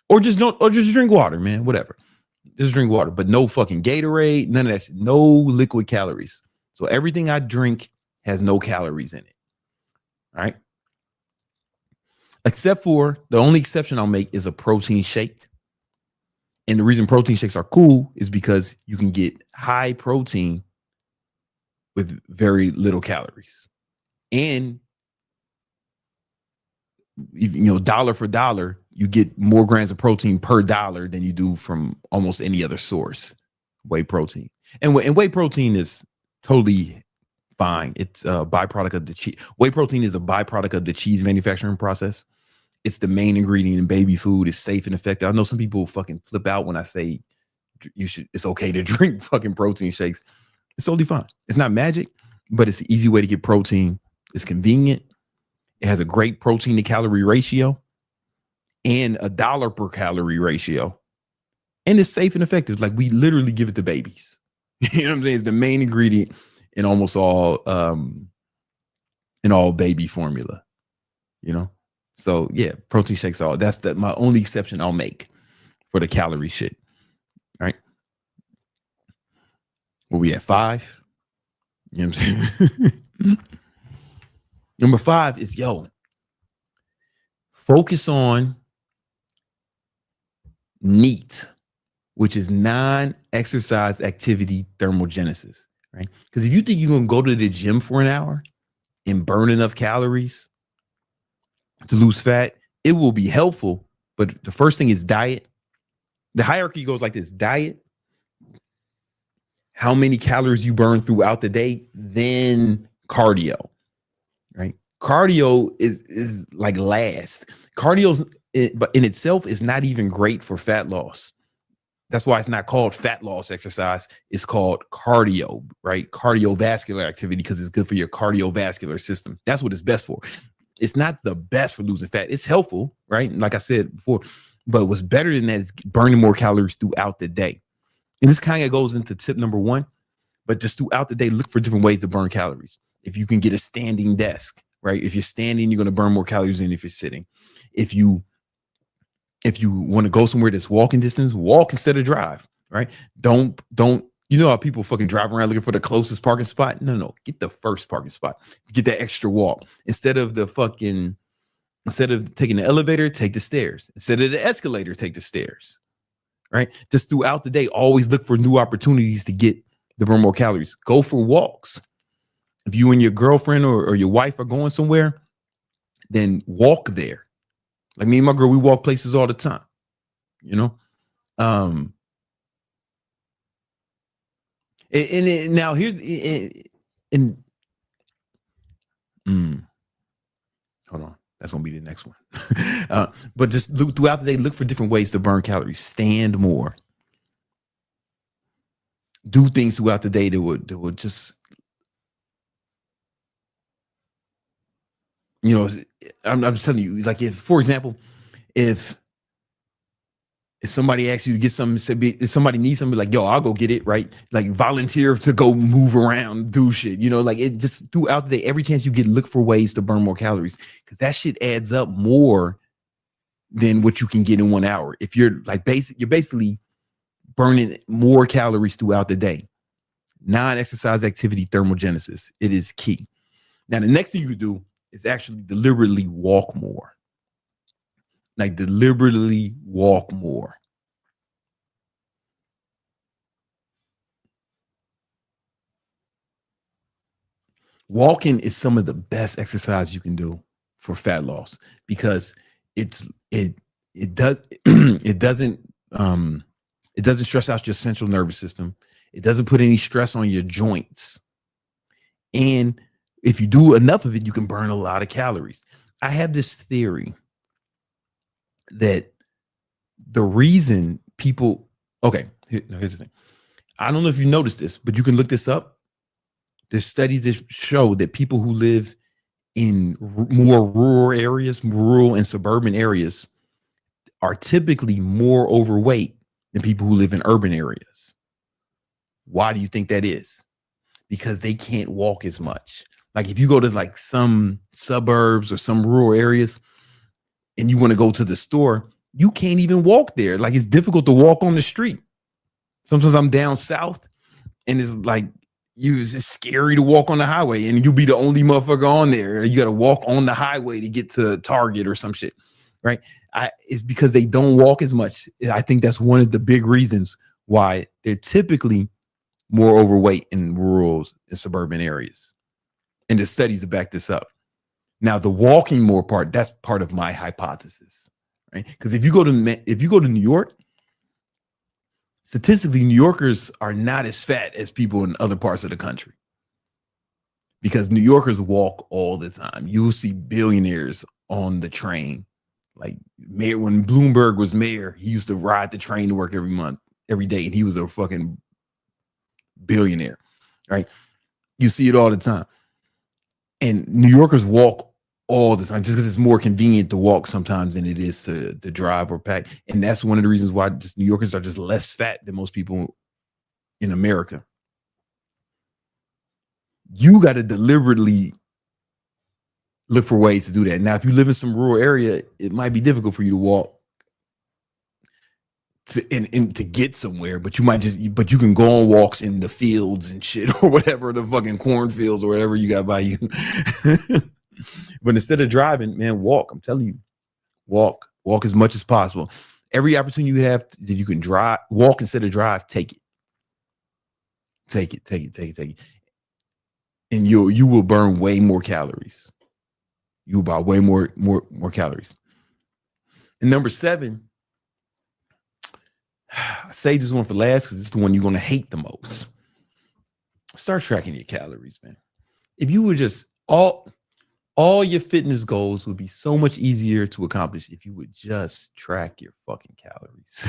or just drink water, man. Whatever. Just drink water, but no fucking Gatorade, none of that shit. No liquid calories. So everything I drink has no calories in it. All right. Except for the only exception I'll make is a protein shake. And the reason protein shakes are cool is because you can get high protein with very little calories. And, you know, dollar for dollar, you get more grams of protein per dollar than you do from almost any other source. Whey protein. And whey protein is totally fine. It's a byproduct of the cheese. Whey protein is a byproduct of the cheese manufacturing process. It's the main ingredient in baby food. It's safe and effective. I know some people fucking flip out when I say it's okay to drink fucking protein shakes. It's totally fine. It's not magic, but it's an easy way to get protein. It's convenient. It has a great protein to calorie ratio and a dollar per calorie ratio. And it's safe and effective. Like, we literally give it to babies. You know what I'm saying? It's the main ingredient in almost all baby formula, you know? So yeah, protein shakes are that's my only exception I'll make for the calorie shit. All right. Where we at 5? You know what I'm saying? Number 5 is, focus on NEAT, which is non-exercise activity thermogenesis, right? Because if you think you're going to go to the gym for an hour and burn enough calories to lose fat, it will be helpful. But the first thing is diet. The hierarchy goes like this: diet, how many calories you burn throughout the day, then cardio, right? Cardio is like last. But in itself is not even great for fat loss. That's why it's not called fat loss exercise. It's called cardio, right? Cardiovascular activity, because it's good for your cardiovascular system. That's what it's best for. It's not the best for losing fat. It's helpful, right? Like I said before, but what's better than that is burning more calories throughout the day. And this kind of goes into tip number 1, but just throughout the day, look for different ways to burn calories. If you can get a standing desk, right? If you're standing, you're going to burn more calories than if you're sitting. If you want to go somewhere that's walking distance, walk instead of drive, right? Don't, you know how people fucking drive around looking for the closest parking spot? No, get the first parking spot. Get that extra walk. Instead of taking the elevator, take the stairs. Instead of the escalator, take the stairs, right? Just throughout the day, always look for new opportunities to burn more calories. Go for walks. If you and your girlfriend or your wife are going somewhere, then walk there. Like me and my girl, we walk places all the time, you know? Now here's hold on. That's going to be the next one. But just look throughout the day, look for different ways to burn calories. Stand more. Do things throughout the day that would just, you know, I'm telling you, like if, for example, if somebody asks you to get something, if somebody needs something, like, yo, I'll go get it, right? Like volunteer to go move around, do shit, you know, like it just throughout the day, every chance you get, look for ways to burn more calories, because that shit adds up more than what you can get in 1 hour. If you're like you're basically burning more calories throughout the day. Non-exercise activity thermogenesis. It is key. Now, the next thing you do is actually deliberately walk more. Like deliberately walk more. Walking is some of the best exercise you can do for fat loss, because it doesn't stress out your central nervous system. It doesn't put any stress on your joints. And if you do enough of it, you can burn a lot of calories. I have this theory that the reason people, here's the thing. I don't know if you noticed this, but you can look this up. There's studies that show that people who live in more rural and suburban areas are typically more overweight than people who live in urban areas. Why do you think that is? Because they can't walk as much. Like if you go to like some suburbs or some rural areas and you want to go to the store, you can't even walk there. Like it's difficult to walk on the street. Sometimes I'm down south and it's like, it's scary to walk on the highway and you'll be the only motherfucker on there. You got to walk on the highway to get to Target or some shit, right? It's because they don't walk as much. I think that's one of the big reasons why they're typically more overweight in rural and suburban areas. And the studies have backed this up. Now, the walking more part, that's part of my hypothesis, right? Because if you go to New York, statistically, New Yorkers are not as fat as people in other parts of the country, because New Yorkers walk all the time. You'll see billionaires on the train. Like when Bloomberg was mayor, he used to ride the train to work every day, and he was a fucking billionaire, right? You see it all the time. And New Yorkers walk all the time just because it's more convenient to walk sometimes than it is to drive or pack. And that's one of the reasons why just New Yorkers are just less fat than most people in America. You got to deliberately look for ways to do that. Now, if you live in some rural area, it might be difficult for you to walk to get somewhere, but you can go on walks in the fields and shit or whatever, the fucking cornfields or whatever you got by you. But instead of driving, man, walk. I'm telling you, walk as much as possible. Every opportunity you have that you can walk instead of drive, take it. Take it. And you will burn way more calories. You will burn way more calories. And number 7, I say this one for last because it's the one you're going to hate the most. Start tracking your calories, man. If you were just all your fitness goals would be so much easier to accomplish if you would just track your fucking calories.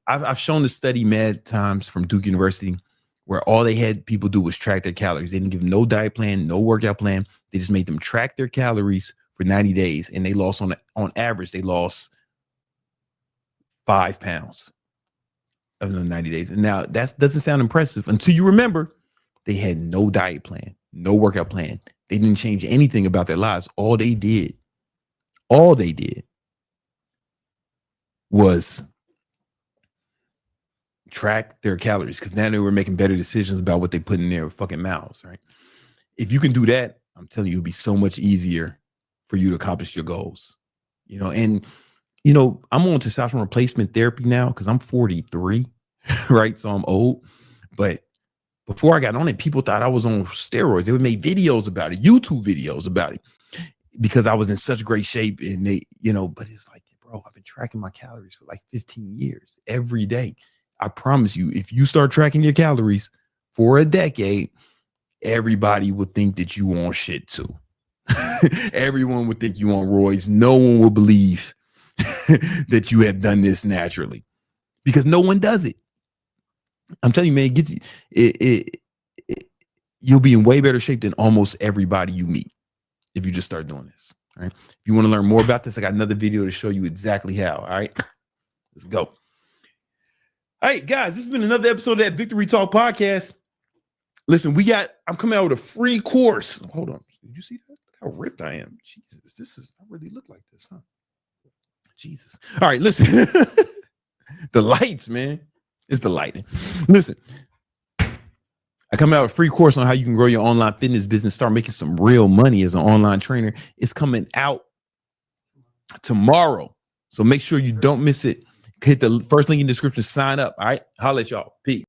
I've shown the study mad times from Duke University where all they had people do was track their calories. They didn't give them no diet plan, no workout plan. They just made them track their calories for 90 days. And they lost on average, they lost 5 pounds of the 90 days. And now that doesn't sound impressive until you remember they had no diet plan, no workout plan. They didn't change anything about their lives. All they did was track their calories, because now they were making better decisions about what they put in their fucking mouths, right? If you can do that, I'm telling you, it'll be so much easier for you to accomplish your goals. I'm on testosterone replacement therapy now because I'm 43, right? So I'm old. But before I got on it, people thought I was on steroids. They would make videos about it, YouTube videos about it, because I was in such great shape. And but it's like, bro, I've been tracking my calories for like 15 years every day. I promise you, if you start tracking your calories for a decade, everybody will think that you on shit too. Everyone would think you on roids. No one will believe that you have done this naturally because no one does it. I'm telling you, man, it gets you. You'll be in way better shape than almost everybody you meet if you just start doing this. All right. If you want to learn more about this, I got another video to show you exactly how. All right. Let's go. All right, guys, this has been another episode of that Victory Talk podcast. Listen, I'm coming out with a free course. Hold on. Did you see that? Look how ripped I am. Jesus, I really look like this, huh? Jesus. All right, listen. The lights, man. It's the lighting. Listen. I come out with a free course on how you can grow your online fitness business, start making some real money as an online trainer. It's coming out tomorrow. So make sure you don't miss it. Hit the first link in the description, sign up. All right. Holla at y'all. Peace.